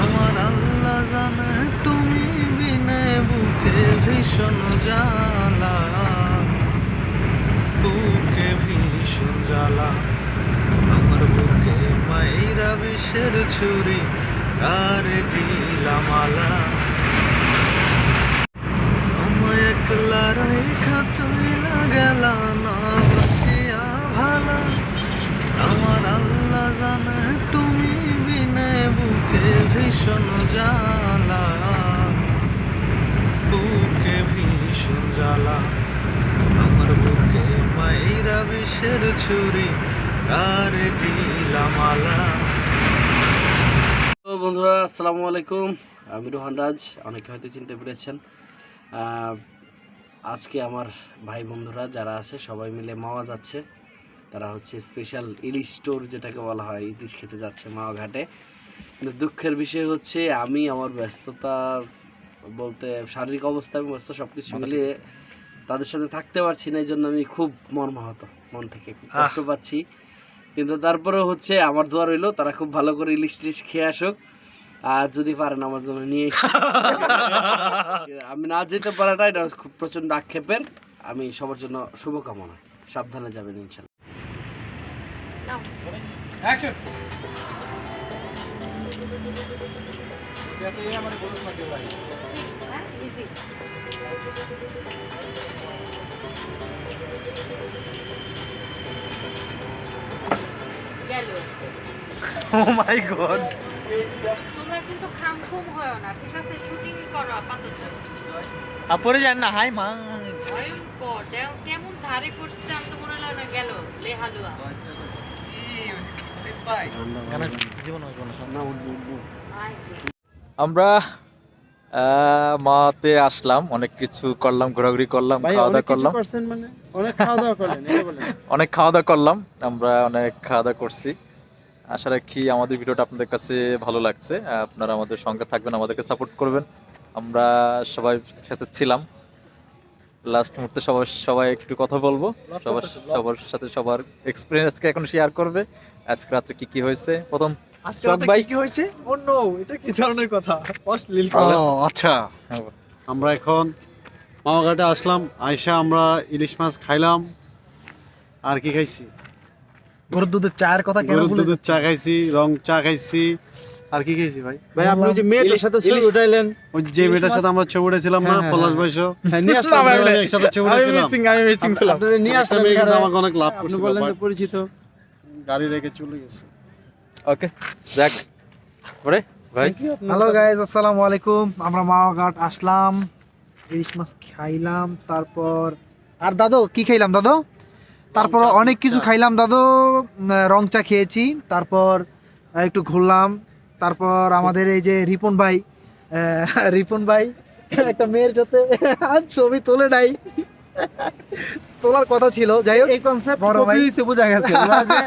আমার আল্লাহ জানে তুমি বিনে বুকে ভীষণ জ্বালা বুকে ভীষণ জ্বালা আমার বুকে মাইরা বিষের ছুরি আর দিলামালা আমায় একলা রেখা চইলা গেলা না বাসিয়া ভালা আমার আল্লাহ জানে তুমি বিনে ভীষণ জ্বালা, বুকে ভীষণ জ্বালা, আমার বুকে মাইরা বিষের ছুরি আর দিলামালা। তো বন্ধুরা আসসালামু আলাইকুম, আমি রোহান রাজ, অনেকে হয়তো চিনতে পেরেছেন। আজকে আমার ভাই বন্ধুরা যারা আছে সবাই মিলে মাওয়া যাচ্ছে। তারা হচ্ছে স্পেশাল ইলিশ স্টোর যেটাকে বলা হয়, ইলিশ খেতে যাচ্ছে মাওয়া ঘাটে। কিন্তু দুঃখের বিষয় হচ্ছে আমি আমার ব্যস্ততা বলতে শারীরিক অবস্থা এবং ব্যস্ত সব কিছু মিলিয়ে তাদের সাথে থাকতে পারছি না। এই জন্য আমি খুব মর্মাহত, মন থেকে খুব কষ্ট পাচ্ছি। কিন্তু তারপরেও হচ্ছে আমার দোয়া রইলো তারা খুব ভালো করে ইলিশ টিলিশ খেয়ে আসুক, আর যদি পারেন আমার জন্য নিয়ে আমি না যেতে পারাটা এটা খুব প্রচণ্ড আক্ষেপের। আমি সবার জন্য শুভকামনা, সাবধানে যাবেন ইনশাল্লাহ। ও মাই গড, তোমরা কিন্তু খামখুম হয় না, ঠিক আছে? শুটিং করো আপাতত। আপরে যান না। হাই মা, ভয়ঙ্কর কেমন ধারে করছে, আমি তো মনে হয় না গেল লেহালুয়া। আমরা মাতে আসলাম, অনেক কিছু করলাম, ঘোরাঘুরি করলাম, ভাই খাওয়া অনেক দাওয়া কিছু করলাম, করছেন মানে অনেক খাওয়া দাওয়া করলেন, এটা বলেন। অনেক খাওয়া দাওয়া করলাম। আমরা অনেক খাওয়া দাওয়া করছি। আশা রাখি আমাদের ভিডিওটা আপনাদের কাছে ভালো লাগছে। আপনারা আমাদের সঙ্গে থাকবেন, আমাদেরকে সাপোর্ট করবেন। আমরা সবাই সাথে ছিলাম, লাস্ট মুহূর্তে সবাই একটু কথা বলবো, সবার সাথে সবার এক্সপিরিয়েন্সকে এখন শেয়ার করবে। আজকে রাত্রে কি কি হয়েছে প্রথম আজকে রাতে কি হয়েছে? ও নো, এটা কি ধরনের কথা? অশ্লীল। আচ্ছা, আমরা এখন মামাঘাটে আসলাম, আইসা আমরা ইলিশ মাছ খাইলাম। আর কি খাইছি? গরুর দুধের চায়ের কথা কেন গরুর ভুলে দুধের চা খাইছি, রং চা খাইছি। আর কি খাইছি ভাই? ভাই আপনি ওই যে মেয়েটার সাথে ছবি উঠাইলেন, ওই যে মেয়েটার সাথে আমরা ছবি উঠেছিলাম না, হ্যাঁ, পলাশ ভাইসো, হ্যাঁ নিয়ে আসলাম, একসাথে ছবি উঠেছিলাম। আপনাদের নিয়ে একটা আসলাম মেয়ে কিন্তু এখানে। আমাকে অনেক লাভ আপনি করছিল, বললেন যে but পরিচিত। গাড়ি রেখে চলে গেছে। ওকে যাক পরে ভাই। হ্যালো গাইজ, আসসালামু আলাইকুম। আমরা মাওয়াঘাট আসলাম, ইলিশ মাছ খাইলাম। তারপর আর দাদু কি খাইলাম দাদু? তারপর অনেক কিছু খাইলাম দাদু, রং চা খেয়েছি। তারপর একটু ঘুরলাম। তারপর আমাদের এই যে রিপন ভাই একটা মেয়ের সাথে ছবি তোলে নাই, তোলার কথা ছিল। যাই হোক, এই কনসেপ্ট বড় ভাই হইছে, বোঝা গেছে ওরা যে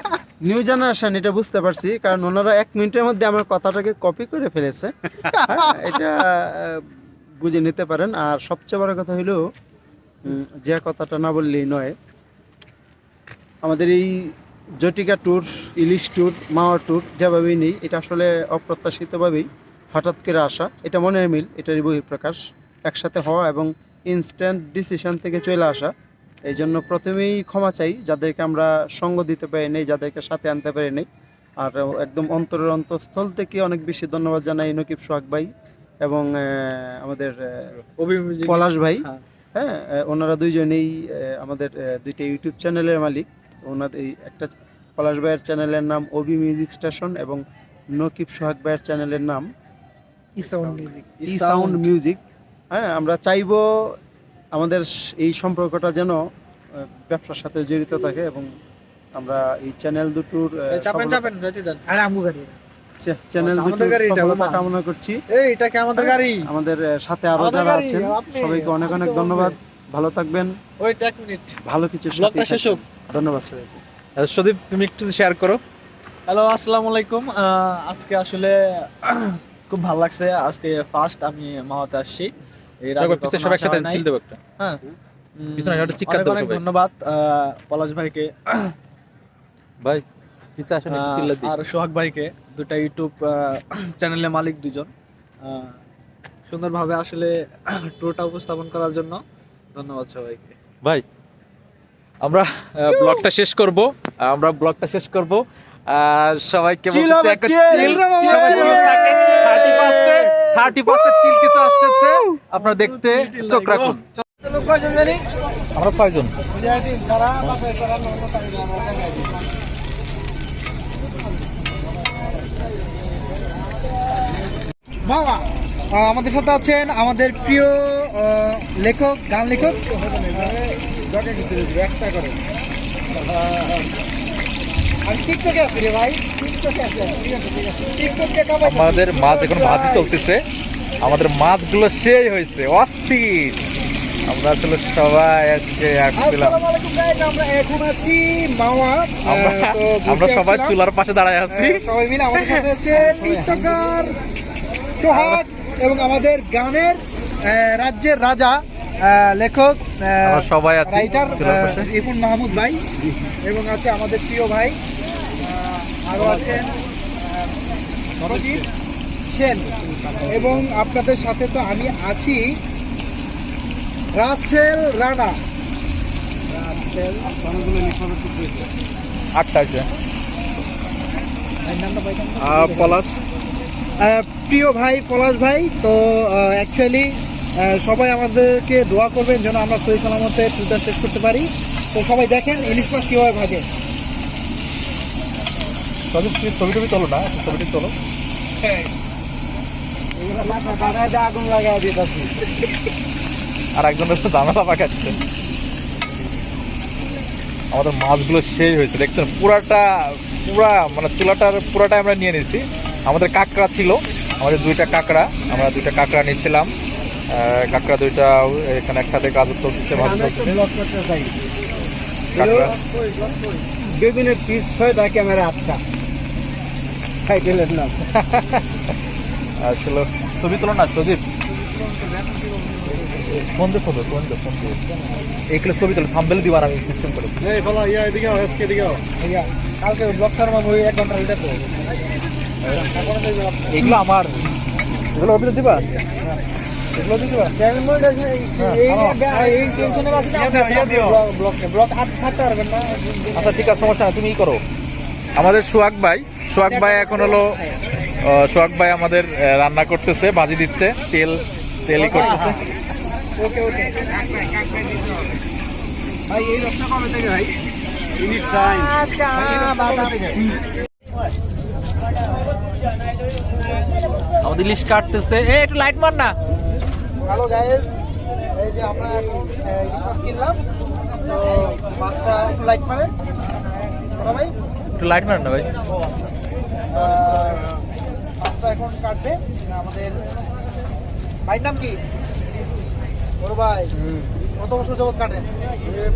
নিউ জেনারেশন, এটা বুঝতে পারছি, কারণ ওনারা 1 মিনিটের মধ্যে আমার কথাটাকে কপি করে ফেলেছে। এটা বুঝে নিতে পারেন। আর সবচেয়ে বড় কথা হলো যে কথাটা না বললেই নয়, আমাদের এই জটিকা ট্যুর, ইলিশ ট্যুর, মাওয়া ট্যুর যেভাবেই নেই, এটা আসলে অপ্রত্যাশিতভাবেই হঠাৎ করে আসা। এটা মনের মিল, এটারই বহিঃপ্রকাশ, একসাথে হওয়া এবং ইনস্ট্যান্ট ডিসিশন থেকে চলে আসা। এই জন্য প্রথমেই ক্ষমা চাই যাদেরকে আমরা সঙ্গ দিতে পারি নাই, যাদেরকে সাথে আনতে পারি নাই। আর একদম অন্তরের অন্তঃস্থল থেকে অনেক বেশি ধন্যবাদ জানাই নকিব সোহাগ ভাই এবং আমাদের পলাশ ভাই। হ্যাঁ, ওনারা দুইজনেই আমাদের দুইটা ইউটিউব চ্যানেলের মালিক। ওনাদের এই একটা পলাশ ভাইয়ের চ্যানেলের নাম ওবি মিউজিক স্টেশন এবং নকিব সোহাগ ভাইয়ের চ্যানেলের নাম সাউন্ড মিউজিক। হ্যাঁ, আমরা চাইবো আমাদের এই সম্পর্কটা যেন ব্যবসার সাথে জড়িত থাকে এবং আমরা এই চ্যানেল দুটোর চ্যানেল দুটোর সফলতা কামনা করছি। আমাদের সাথে আরো যারা আছেন সবাইকে অনেক অনেক ধন্যবাদ। ভালো থাকবেন, ভালো কিছু ধন্যবাদ সবাইকে। সুদীপ, তুমি একটু শেয়ার করো। হ্যালো, আসসালামু আলাইকুম। আজকে আসলে খুব ভালো লাগছে। আজকে ফার্স্ট আমি মাওয়াতে আসছি। এর আগে কখনো সবাই আসা সাথে হয় নাই। চিল দেব একটা। হ্যাঁ, পিছনে একটা চিৎকার অনেক দাও অনেক সবাই। ধন্যবাদ পলাশ ভাইকে, ভাই পিছে আসেন, একটু চিল্লা দিই। আর সোহাগ ভাইকে, দুটা ইউটিউব চ্যানেলের মালিক দুজন। সুন্দরভাবে আসলে ট্যুরটা উপস্থাপন করার জন্য ধন্যবাদ সবাইকে। ভাই আমরা ব্লগটা শেষ করব, আর সবাইকে বলতে চাই একটা চিল, সবাই ভালো থাকে। 31 চিল কিছু আসছে, আপনারা দেখতে চোখ রাখুন। আমরা 6 জন। মামা আমাদের সাথে আছেন আমাদের প্রিয় লেখক, গান লেখক। একটা করে আমি টিকটকে আছি রে ভাই, টিকটকে আছি, ঠিক আছে ঠিক আছে, টিকটকে কামাই। আমাদের মাছ এখন ভাজি চলতেছে, আমাদের মাছগুলো সেই হয়েছে অস্থির। আমরা আসলে সবাই আজকে আসছিলাম, আসসালামু আলাইকুম গাইস, আমরা এখন আছি মাওয়া। আমরা সবাই চুলার পাশে দাঁড়ায় আছি, সবাই মিলে আমাদের সাথে আছে টিকটকার সোহাগ এবং আমাদের গানের রাজ্যের রাজা লেখক আমরা সবাই আছি রাইটার চুলার পাশে। রিপুন মাহমুদ ভাই, এবং আছে আমাদের প্রিয় ভাই আরো আছেন সরজিৎ সেন, এবং আপনাদের সাথে তো আমি আছি রাছেল রানা। 8টা আছে পলাশ, প্রিয় ভাই পলাশ ভাই। তো অ্যাকচুয়ালি সবাই আমাদেরকে দোয়া করবেন যেন আমরা সহি সালামতে ট্যুরটা শেষ করতে পারি। তো সবাই দেখেন ইলিশ মাছ কীভাবে ভাজে। ছবি তোলো না, ছবিটি তোলো। আগুন লাগাই দিতেছি, আর একজন হচ্ছে জানালা পাকাচ্ছে। আমাদের মাছগুলো সেই হয়েছে দেখছেন, পুরা মানে চুলাটার পুরাটা আমরা নিয়ে নিয়েছি। আমাদের কাঁকড়া ছিল, আমাদের 2টা কাঁকড়া, আমরা 2টা কাঁকড়া নিচ্ছিলাম। কাঁকড়া 2টা এখানে একসাথে কাজ চলছে, ভালো চলছে। কাঁকড়া বেগুনের পিস হয় তা ক্যামেরা আটটা খাই গেলেন না। আসলে ছবি তোলো না সজীব, ফোন দে এইগুলো ছবি তোলো, থাম্বনেল দিবার আমি সিস্টেম করে। কালকে ব্লগ শর্মা মুভি 1 ঘন্টা হইতে তো এগুলো আমার, এগুলো অফিসে দিবা, এগুলো দিবা এই টেনশনে আছে না ব্লগ 8-7টা পারবেন না। আচ্ছা ঠিক আছে, সমস্যা না, তুমি করো। আমাদের সোহাগ ভাই এখন হলো সোহাগ ভাই আমাদের রান্না করতেছে, ভাজি দিচ্ছে, তেলই করতেছে। ওকে ওকে ভাই, এই রসটা কবে থেকে ভাই? ইনি টাইম আমাদের ইলিশ কাটতেছে, একটু লাইট মার না। হ্যালো গাইস, এই যে আমরা এখন ইলিশ মাছ কিনলাম, তো মাছটা একটু লাইট মারে ছোট ভাই, একটু লাইট মার না ভাই। মাছটা এখন কাটবে আমাদের ভাইয়ের নাম কি? বড় ভাই কত বছর যাবত কাটেন?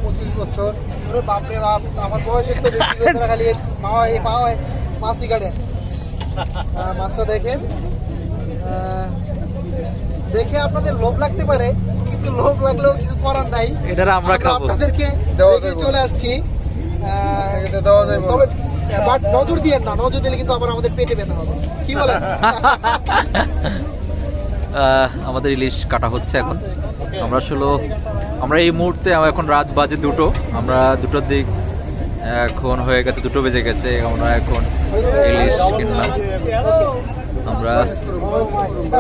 25 বছর। ওরে বাপরে বাপ, আমার বয়সের তো বেশি বছর, খালি মাছই কাটেন। মাছটা দেখেন, দেখে আপনাদের লোভ লাগতে পারে, কিন্তু লোভ লাগলেও কিছু করার নাই, এটা আমরা খাবো, আপনাদেরকে দেখে চলে আসছি। তবে বাট নজর দিয়েন না, নজর দিলে কিন্তু আবার আমাদের পেটে ব্যথা হবে, কি বলেন? আমাদের ইলিশ কাটা হচ্ছে এখন। আমরা এই মুহূর্তে এখন রাত বাজে 2টো, আমরা 2টোর দিক এখন হয়ে গেছে, 2টো বেজে গেছে। আমরা এখন ইলিশ কিনলাম আমরা।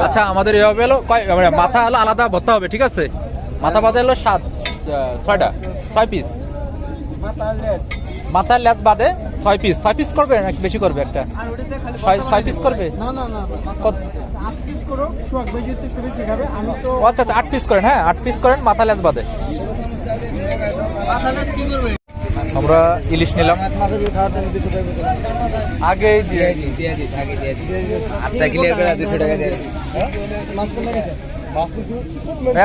আচ্ছা আমাদের এভাবে হলো মাথা হলো আলাদা ভর্তা হবে, ঠিক আছে? মাথা বাদে হলো 6 পিস, মাথার লেজ বাদে 6 পিস করবে নাকি বেশি করবে? একটা 6 পিস করবে। আচ্ছা 8 পিস করেন, হ্যাঁ 8 পিস করেন মাথা লেজ বাদে। আমরা ইলিশ নিলাম, আগে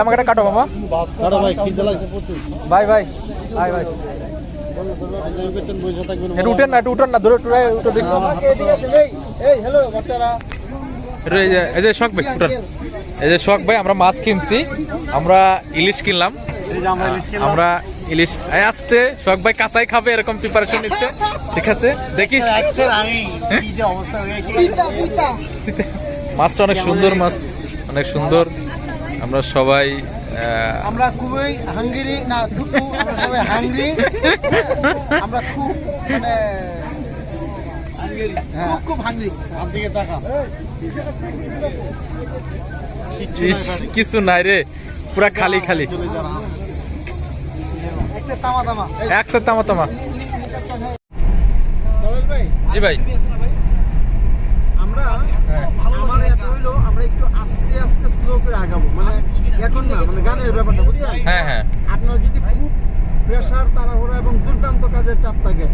আমাকে একটা কাটো মামা, ভাই উঠেন না ধরে উঠে দেখবো। এই যে শখ ভাই উঠেন, এই যে শখ ভাই, আমরা মাছ কিনছি, আমরা ইলিশ কিনলাম। আমরা ইলিশ আসতে শখ ভাই কাঁচাই খাবে এরকম প্রিপারেশন নিচ্ছে, ঠিক আছে? দেখিস মাছটা অনেক সুন্দর, মাছ অনেক সুন্দর। আমরা সবাই আমরা খুবই হাঙ্গরি না, আমরা সবাই হাঙ্গরি, আমরা খুব মানে খুব হাঙ্গরি। আপদিকে তাকান, কিছু নাই রে, পুরা খালি একসাথে তামা। জি ভাই, আমরা আমার এটা হইলো আমরা একটু আস্তে আস্তে স্লো করে আগাবো, মানে এখন না, মানে গানের ব্যাপারটা বুঝছেন। হ্যাঁ হ্যাঁ আপনার যদি খুব প্রেসার, তাড়াহুড়া এবং দুর্দান্ত কাজের চাপ থাকে,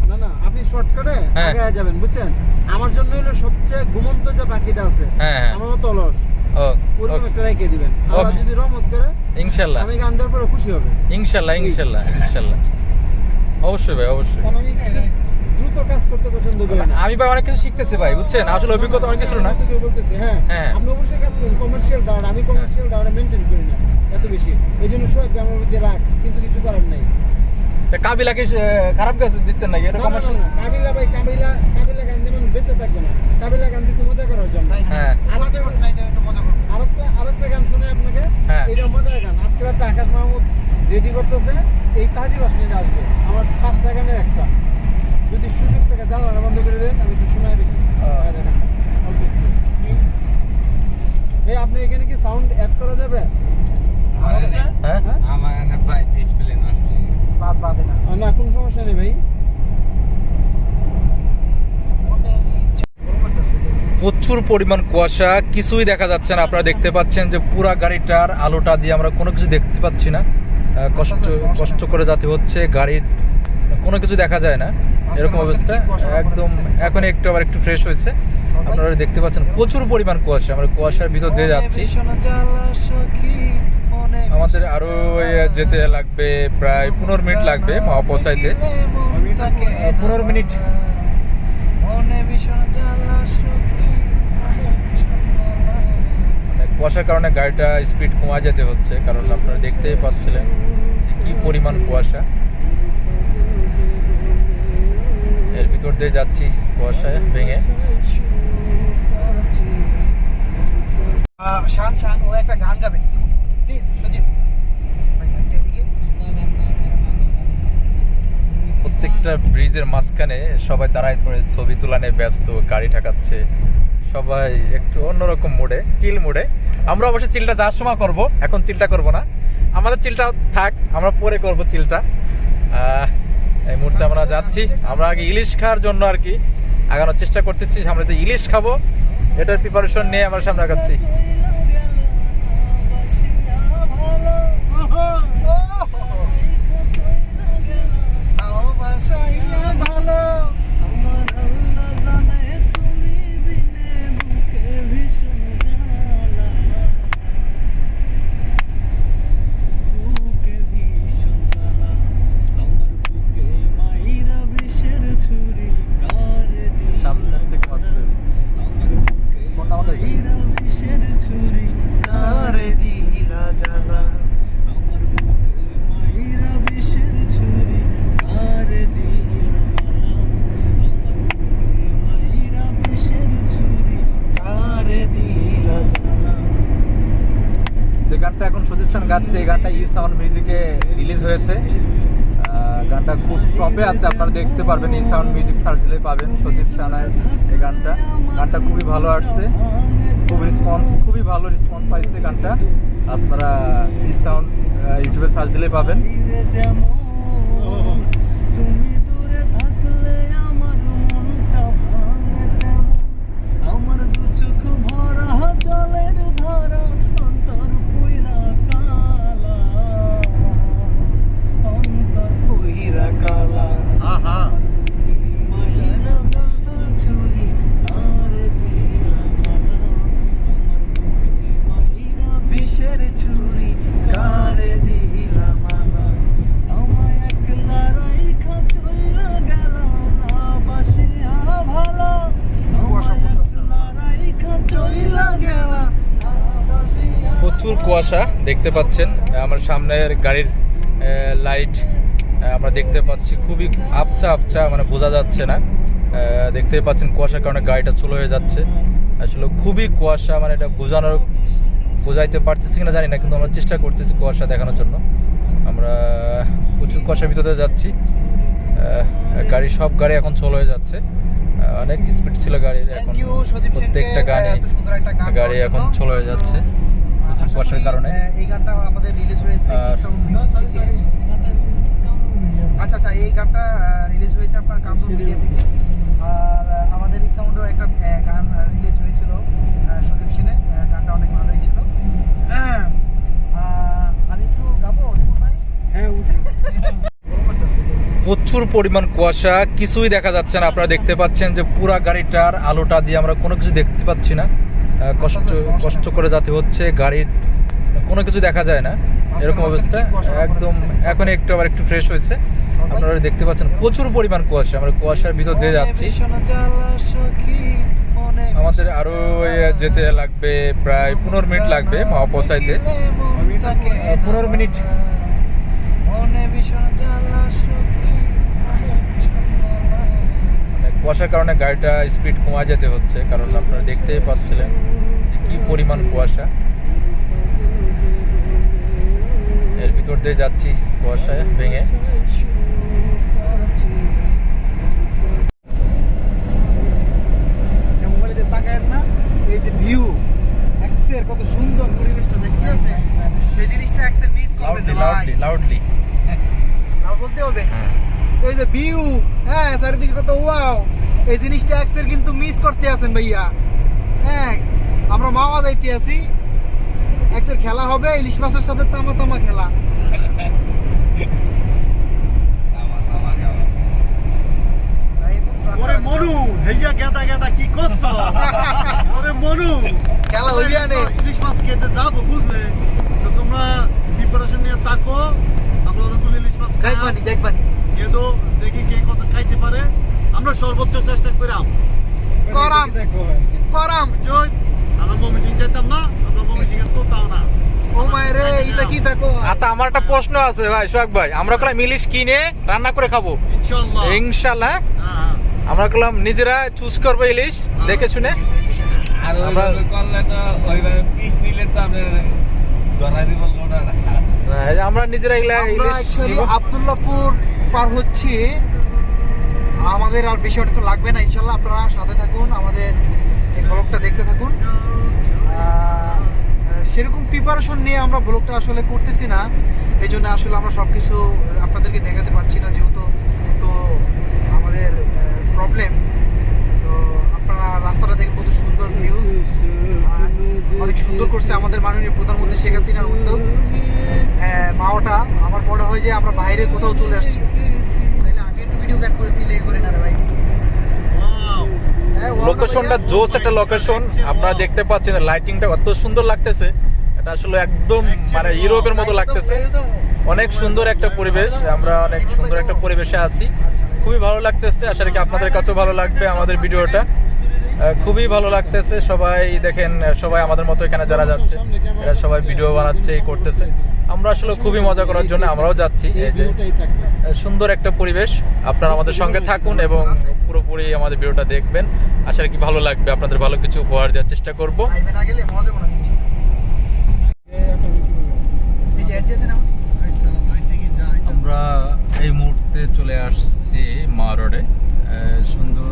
না না আপনি শর্টকাটে আগায় যাবেন, বুঝছেন। আমার জন্য হলো সবচেয়ে ঘুমন্ত যে পাখিটা আছে, আমার মতো অলস, ওরকম একটা রেখে দিবেন। আল্লাহ যদি রহমত করে ইনশাআল্লাহ আমি গান দেওয়ার পরে খুশি হবে। ইনশাআল্লাহ ইনশাআল্লাহ ইনশাআল্লাহ, অবশ্যই ভাই অবশ্যই। কারণ আমি দ্রুত কাজ করতে পছন্দ করি না। আমি ভাই অনেক কিছু শিখতেছি ভাই, বুঝছেন, আসলে অভিজ্ঞতা অনেক কিছু না। বলতেছি হ্যাঁ, আপনি অবশ্যই কাজ করেন কমার্শিয়াল দাঁড়ান, আমি কমার্শিয়াল দাঁড়ান মেনটেন করি না এত বেশি, এই জন্য সোহাগ আমার মধ্যে রাখ, কিন্তু কিছু করার নাই। কাবিলাকে খারাপ কাজ দিচ্ছেন নাকি এরকম? কাবিলা ভাই, কাবিলা গান যেমন বেঁচে থাকবে না, কাবিলা গান দিচ্ছে মজা করার জন্য। হ্যাঁ আরেকটা গান শুনে আপনাকে, এটা মজার গান। আজকে রাতে আকাশ মাহমুদ রেডি করতেছে, এই 30 মিনিট আসবে আমার 5টা গানের একটা, যদি সুযোগ থেকে জানলা বন্ধ করে দেন আমি একটু শোনাই দিই। এই আপনি এখানে কি সাউন্ড অ্যাড করা যাবে? আমার ভাই ডিসপ্লে নষ্ট না কোনো সমস্যা নেই ভাই। প্রচুর পরিমাণ কুয়াশা, কিছুই দেখা যাচ্ছে না। আপনারা দেখতে পাচ্ছেন যে পুরা গাড়িটার আলোটা দিয়ে আমরা কোনো কিছু দেখতে পাচ্ছি না, কষ্ট করে যাতে হচ্ছে, গাড়ির কোনো কিছু দেখা যায় না, এরকম অবস্থা একদম। এখন একটু আবার একটু ফ্রেশ হয়েছে, আপনারা দেখতে পাচ্ছেন প্রচুর পরিমাণ কুয়াশা। আমরা কুয়াশার ভিতর দিয়ে যাচ্ছি, আমাদের আরো যেতে লাগবে প্রায় 15 মিনিট লাগবে মাওয়া পৌঁছাইতে, 15 মিনিট। কুয়াশার কারণে গাড়িটা স্পিড কমা যেতে হচ্ছে, কারণ আপনারা দেখতেই পাচ্ছিলেন যে কি পরিমাণ কুয়াশা। এর ভিতর দিয়ে যাচ্ছি কুয়াশায় ভেঙে। শান ও একটা গান গাবে প্লিজ সজীব। প্রত্যেকটা ব্রিজের মাঝখানে সবাই দাঁড়ায় পড়ে ছবি তোলা নিয়ে ব্যস্ত, গাড়ি ঠাকাচ্ছে সবাই একটু অন্যরকম মোডে, চিল মোডে। আমরা অবশ্য চিলটা যাওয়ার সময় করব, এখন চিলটা করব না, আমাদের চিলটা থাক, আমরা পরে করব চিলটা। এই মুহূর্তে আমরা যাচ্ছি, আমরা আগে ইলিশ খাওয়ার জন্য আর কি আগানোর চেষ্টা করতেছি। আমরা তো ইলিশ খাবো, এটার প্রিপারেশন নিয়ে আমরা সামনে আগাচ্ছি। যে গানটা এখন সজীব খান গাচ্ছে, এই গানটা ই সাউন্ড মিউজিকে রিলিজ হয়েছে। গানটা খুব টপে আছে, আপনারা দেখতে পারবেন, ই সাউন্ড মিউজিক সার্চ দিলে পাবেন সজীব খানের এই গানটা। গানটা খুবই ভালো আসছে, খুবই ভালো রেসপন্স পাইছে গানটা। আপনারা ই সাউন্ড ইউটিউবে সার্চ দিলে পাবেন। প্রচুর কুয়াশা দেখতে পাচ্ছেন, আমার সামনের গাড়ির লাইট আমরা দেখতে পাচ্ছি খুবই আবছা আবছা, মানে বোঝা যাচ্ছে না। দেখতে পাচ্ছেন কুয়াশার কারণে গাড়িটা স্লো হয়ে যাচ্ছে। আসলে খুবই কুয়াশা, মানে এটা বোঝাইতে পারতেছি কিনা জানি না, কিন্তু আমরা চেষ্টা করতেছি কুয়াশা দেখানোর জন্য। আমরা প্রচুর কুয়াশার ভিতরে যাচ্ছি, সব গাড়ি এখন স্লো হয়ে যাচ্ছে। অনেক স্পিড ছিল গাড়ির, এখন প্রত্যেকটা গাড়ি এখন স্লো হয়ে যাচ্ছে প্রচুর কুয়াশার কারণে। এই গানটা আমাদের রিলিজ হয়েছে আচ্ছা এই গানটা রিলিজ হয়েছে আপনার কামরুল মিডিয়া থেকে। আর আমাদের এই সাউন্ডেও একটা গান রিলিজ হয়েছিল সজীব সেনের, গানটা অনেক ভালোই ছিল। আমি একটু গাবো রিপন ভাই? হ্যাঁ প্রচুর পরিমাণ কুয়াশা, কিছুই দেখা যাচ্ছে না। আপনারা দেখতে পাচ্ছেন যে পুরা গাড়িটার আলোটা দিয়ে আমরা কোনো কিছু দেখতে পাচ্ছি না। কষ্ট করে যেতে হচ্ছে, গাড়ির কোনো কিছু দেখা যায় না, এরকম অবস্থা একদম। এখন একটু আবার একটু ফ্রেশ হয়েছে। আপনারা দেখতে পাচ্ছেন প্রচুর পরিমাণ কুয়াশা, আমরা কুয়াশার ভিতর দিয়ে যাচ্ছি। আমাদের আরো যেতে লাগবে প্রায় 15 মিনিট লাগবে মাওয়া পৌঁছাইতে, 15 মিনিট। কুয়াশার কারণে গাড়িটা স্পিড কমা যেতে হচ্ছে, কারণ আপনারা দেখতেই পাচ্ছিলেন যে কি পরিমাণ কুয়াশা। এর ভিতর দিয়ে যাচ্ছি কুয়াশায় ভেঙে। এই যে ভিউ এক্সের কত সুন্দর পরিবেশটা দেখতে আছে, এই জিনিসটা এক্সের মিস করবেন না ভাই। লাউডলি লাউড বলতে হবে। এই যে ভিউ, হ্যাঁ চারিদিকে কত ওয়াও, এই জিনিসটা এক্সের কিন্তু মিস করতে আছেন ভাইয়া। হ্যাঁ আমরা মাওয়া যাইতে আছি, এক্সের খেলা হবে ইলিশ মাছের সাথে তামা তামা খেলা। ওরে মনু, হেইয়া গেদা গেদা কি করছ? ওরে মনু, খেলা হইবে না। ইলিশ মাছ খেতে যাবো বুঝলে, তো তোমরা প্রিপারেশন নিয়ে থাকো। আমরা অনেকগুলো ইলিশ মাছ খাই, দেখবানি এদো দেখি কে কত খাইতে পারে। আমরা সর্বোচ্চ চেষ্টা করাম জয়। আমরা মমিটিং যাইতাম না, আমরা মমিটিং এর তো তাও না। ও মায়ের রে, এটা কি দেখো। আচ্ছা আমার একটা প্রশ্ন আছে ভাই সোহাগ ভাই, আমরা কলাম ইলিশ কিনে রান্না করে খাবো ইনশাআল্লাহ ইনশাআল্লাহ। হ্যাঁ আমরা কলাম নিজেরা চুজ করবো ইলিশ দেখে শুনে। আর ওইভাবে করলে তো ওইভাবে পিস নিলে তো আমরা ধরা দিব লোডাটা। আমরা নিজেরা এগুলা ইলিশ অ্যাকচুয়ালি নিবো। আব্দুল্লাহপুর পার হচ্ছে, আমাদের আর বেশি অটো লাগবে না ইনশাল্লাহ। আপনারা সাথে থাকুন, আমাদের এই ব্লগটা দেখতে থাকুন। সেরকম প্রিপারেশন নিয়ে আমরা ব্লগটা আসলে করতেছি না, এই জন্য আসলে আমরা সব কিছু আপনাদেরকে দেখাতে পারছি না, যেহেতু একটু আমাদের প্রবলেম। তো আপনারা রাস্তাটা দেখে কত সুন্দর ভিউজ, অনেক সুন্দর করছে আমাদের মাননীয় প্রধানমন্ত্রী শেখ হাসিনার উদ্যোগ। মাওয়াটা আমার মনে হয় যে আমরা বাইরে কোথাও চলে আসছি, তাইলে আগে একটু ভিডিও ক্যাট করে ফিল করে না রে ভাই। লোকেশনটা জোস একটা লোকেশন, আপনারা দেখতে পাচ্ছেন লাইটিংটা কত সুন্দর লাগতেছে। এটা আসলে একদম মানে ইউরোপের মতো লাগতেছে, অনেক সুন্দর একটা পরিবেশ। আমরা অনেক সুন্দর একটা পরিবেশে আছি, খুবই ভালো লাগতেছে। আশা রাখি আপনাদের কাছেও ভালো লাগবে আমাদের ভিডিওটা, খুবই ভালো লাগতেছে। সবাই দেখেন, সবাই আমাদের মতো এখানে যারা যাচ্ছে এরা সবাই ভিডিও বানাচ্ছে, এই করতেছে। আমরা আসলে খুবই মজা করার জন্য আমরাও যাচ্ছি। এই যে সুন্দর একটা পরিবেশ, আপনারা আমাদের সঙ্গে থাকুন এবং পুরোপুরি আমাদের ভিডিওটা দেখবেন। আশা রাখি ভালো লাগবে, আপনাদের ভালো কিছু উপহার দেওয়ার চেষ্টা করব। আমরা এই মুহূর্তে চলে আসছি মা রোডে। সুন্দর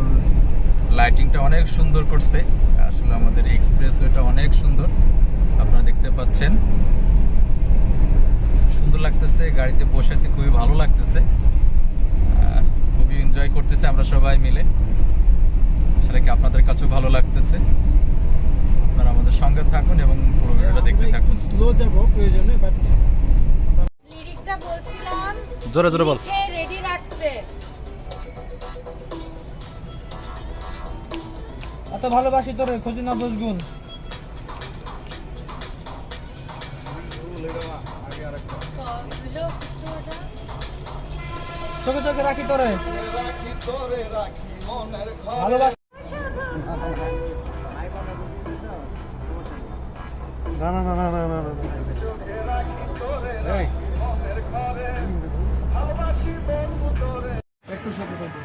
লাইটিংটা অনেক সুন্দর করছে, আসলে আমাদের এক্সপ্রেসওয়েটা অনেক সুন্দর, আপনারা দেখতে পাচ্ছেন। সুন্দর লাগতেছে, গাড়িতে বসে আছি, খুবই ভালো লাগতেছে, খুবই এনজয় করতেছে আমরা সবাই মিলে। আসলে কি আপনাদের কাছেও ভালো লাগতেছে, আপনারা আমাদের সঙ্গে থাকুন এবং পুরো ভিডিওটা দেখতে থাকুন। স্লো যাব প্রয়োজনে, বাট লিরিকটা বলছিলাম জোরে জোরে বল। রেডি রাখতে। এত ভালোবাসি তোরে, খুঁজি না দোষ গুণ। চোখে চোখে রাখি তোরে, ভালোবাসি। না না না না না না না একটু সাথে থাকো,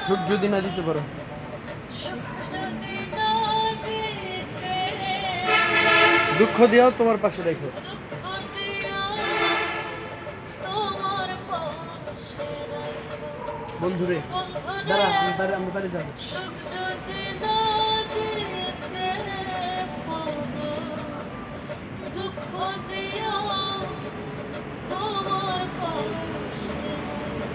সুখ যদি না দিতে পারো, সুখ যদি না দিতে, দুঃখ দিয়েও তোমার পাশে রেখো। দুঃখ দিও তোমার পাশে রাখো। বন্ধুরে দাঁড়া, আমি বাড়ি যাবো। সুখ যদি না দিতে পারো, দুঃখ দিও তোমার পাশে রাখো।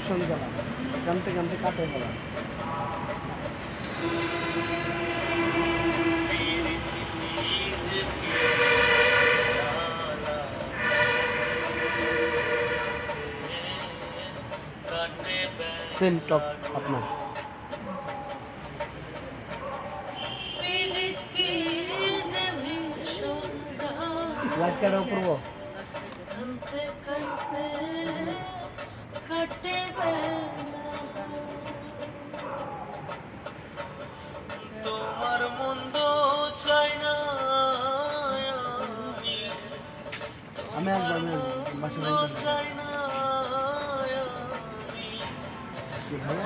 অপশন গেলাম গানতে গানতে কাটে গেলাম। সেম টপ আপনার লাইট কাটা করবো। তোমার মন্দ চাই না আমি একবার বাসা চাই না যেখানে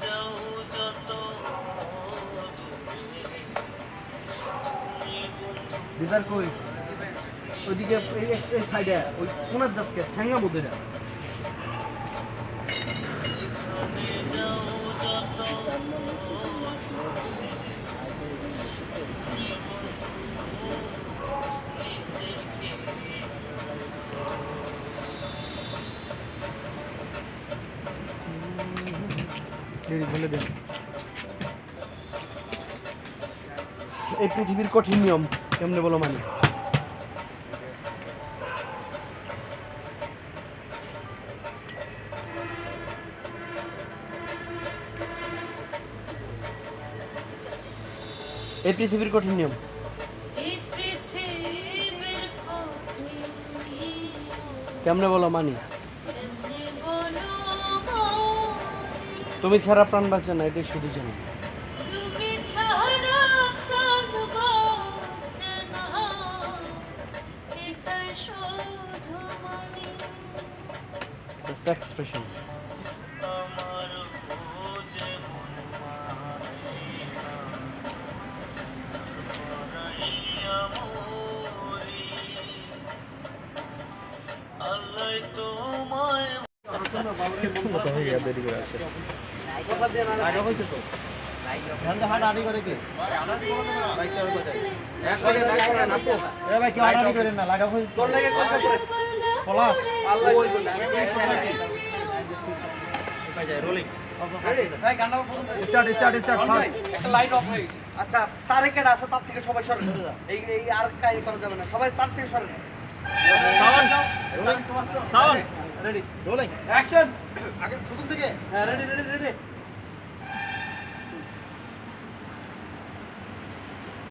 যাও যত দিদার কই ওইদিকে এই সাইডে ওই কোনার যাচ্ছে ঠ্যাঙ্গা মধ্যে বলে দেন এই পৃথিবীর কঠিন নিয়ম কেমনে বলো মানে এই পৃথিবীর কঠিন নিয়ম কেমনে বলো মানি তুমি ছাড়া প্রাণ বাঁচে না এটাই শুধু জানো expression আচ্ছা তার কেডা আছে তার থেকে সবাই সরেন এই এই আর কাহিনী করা যাবে না সবাই তার থেকে সরেন সাউন্ড রেডি রোলিং অ্যাকশন আগে প্রথম থেকে হ্যাঁ রেডি রেডি রেডি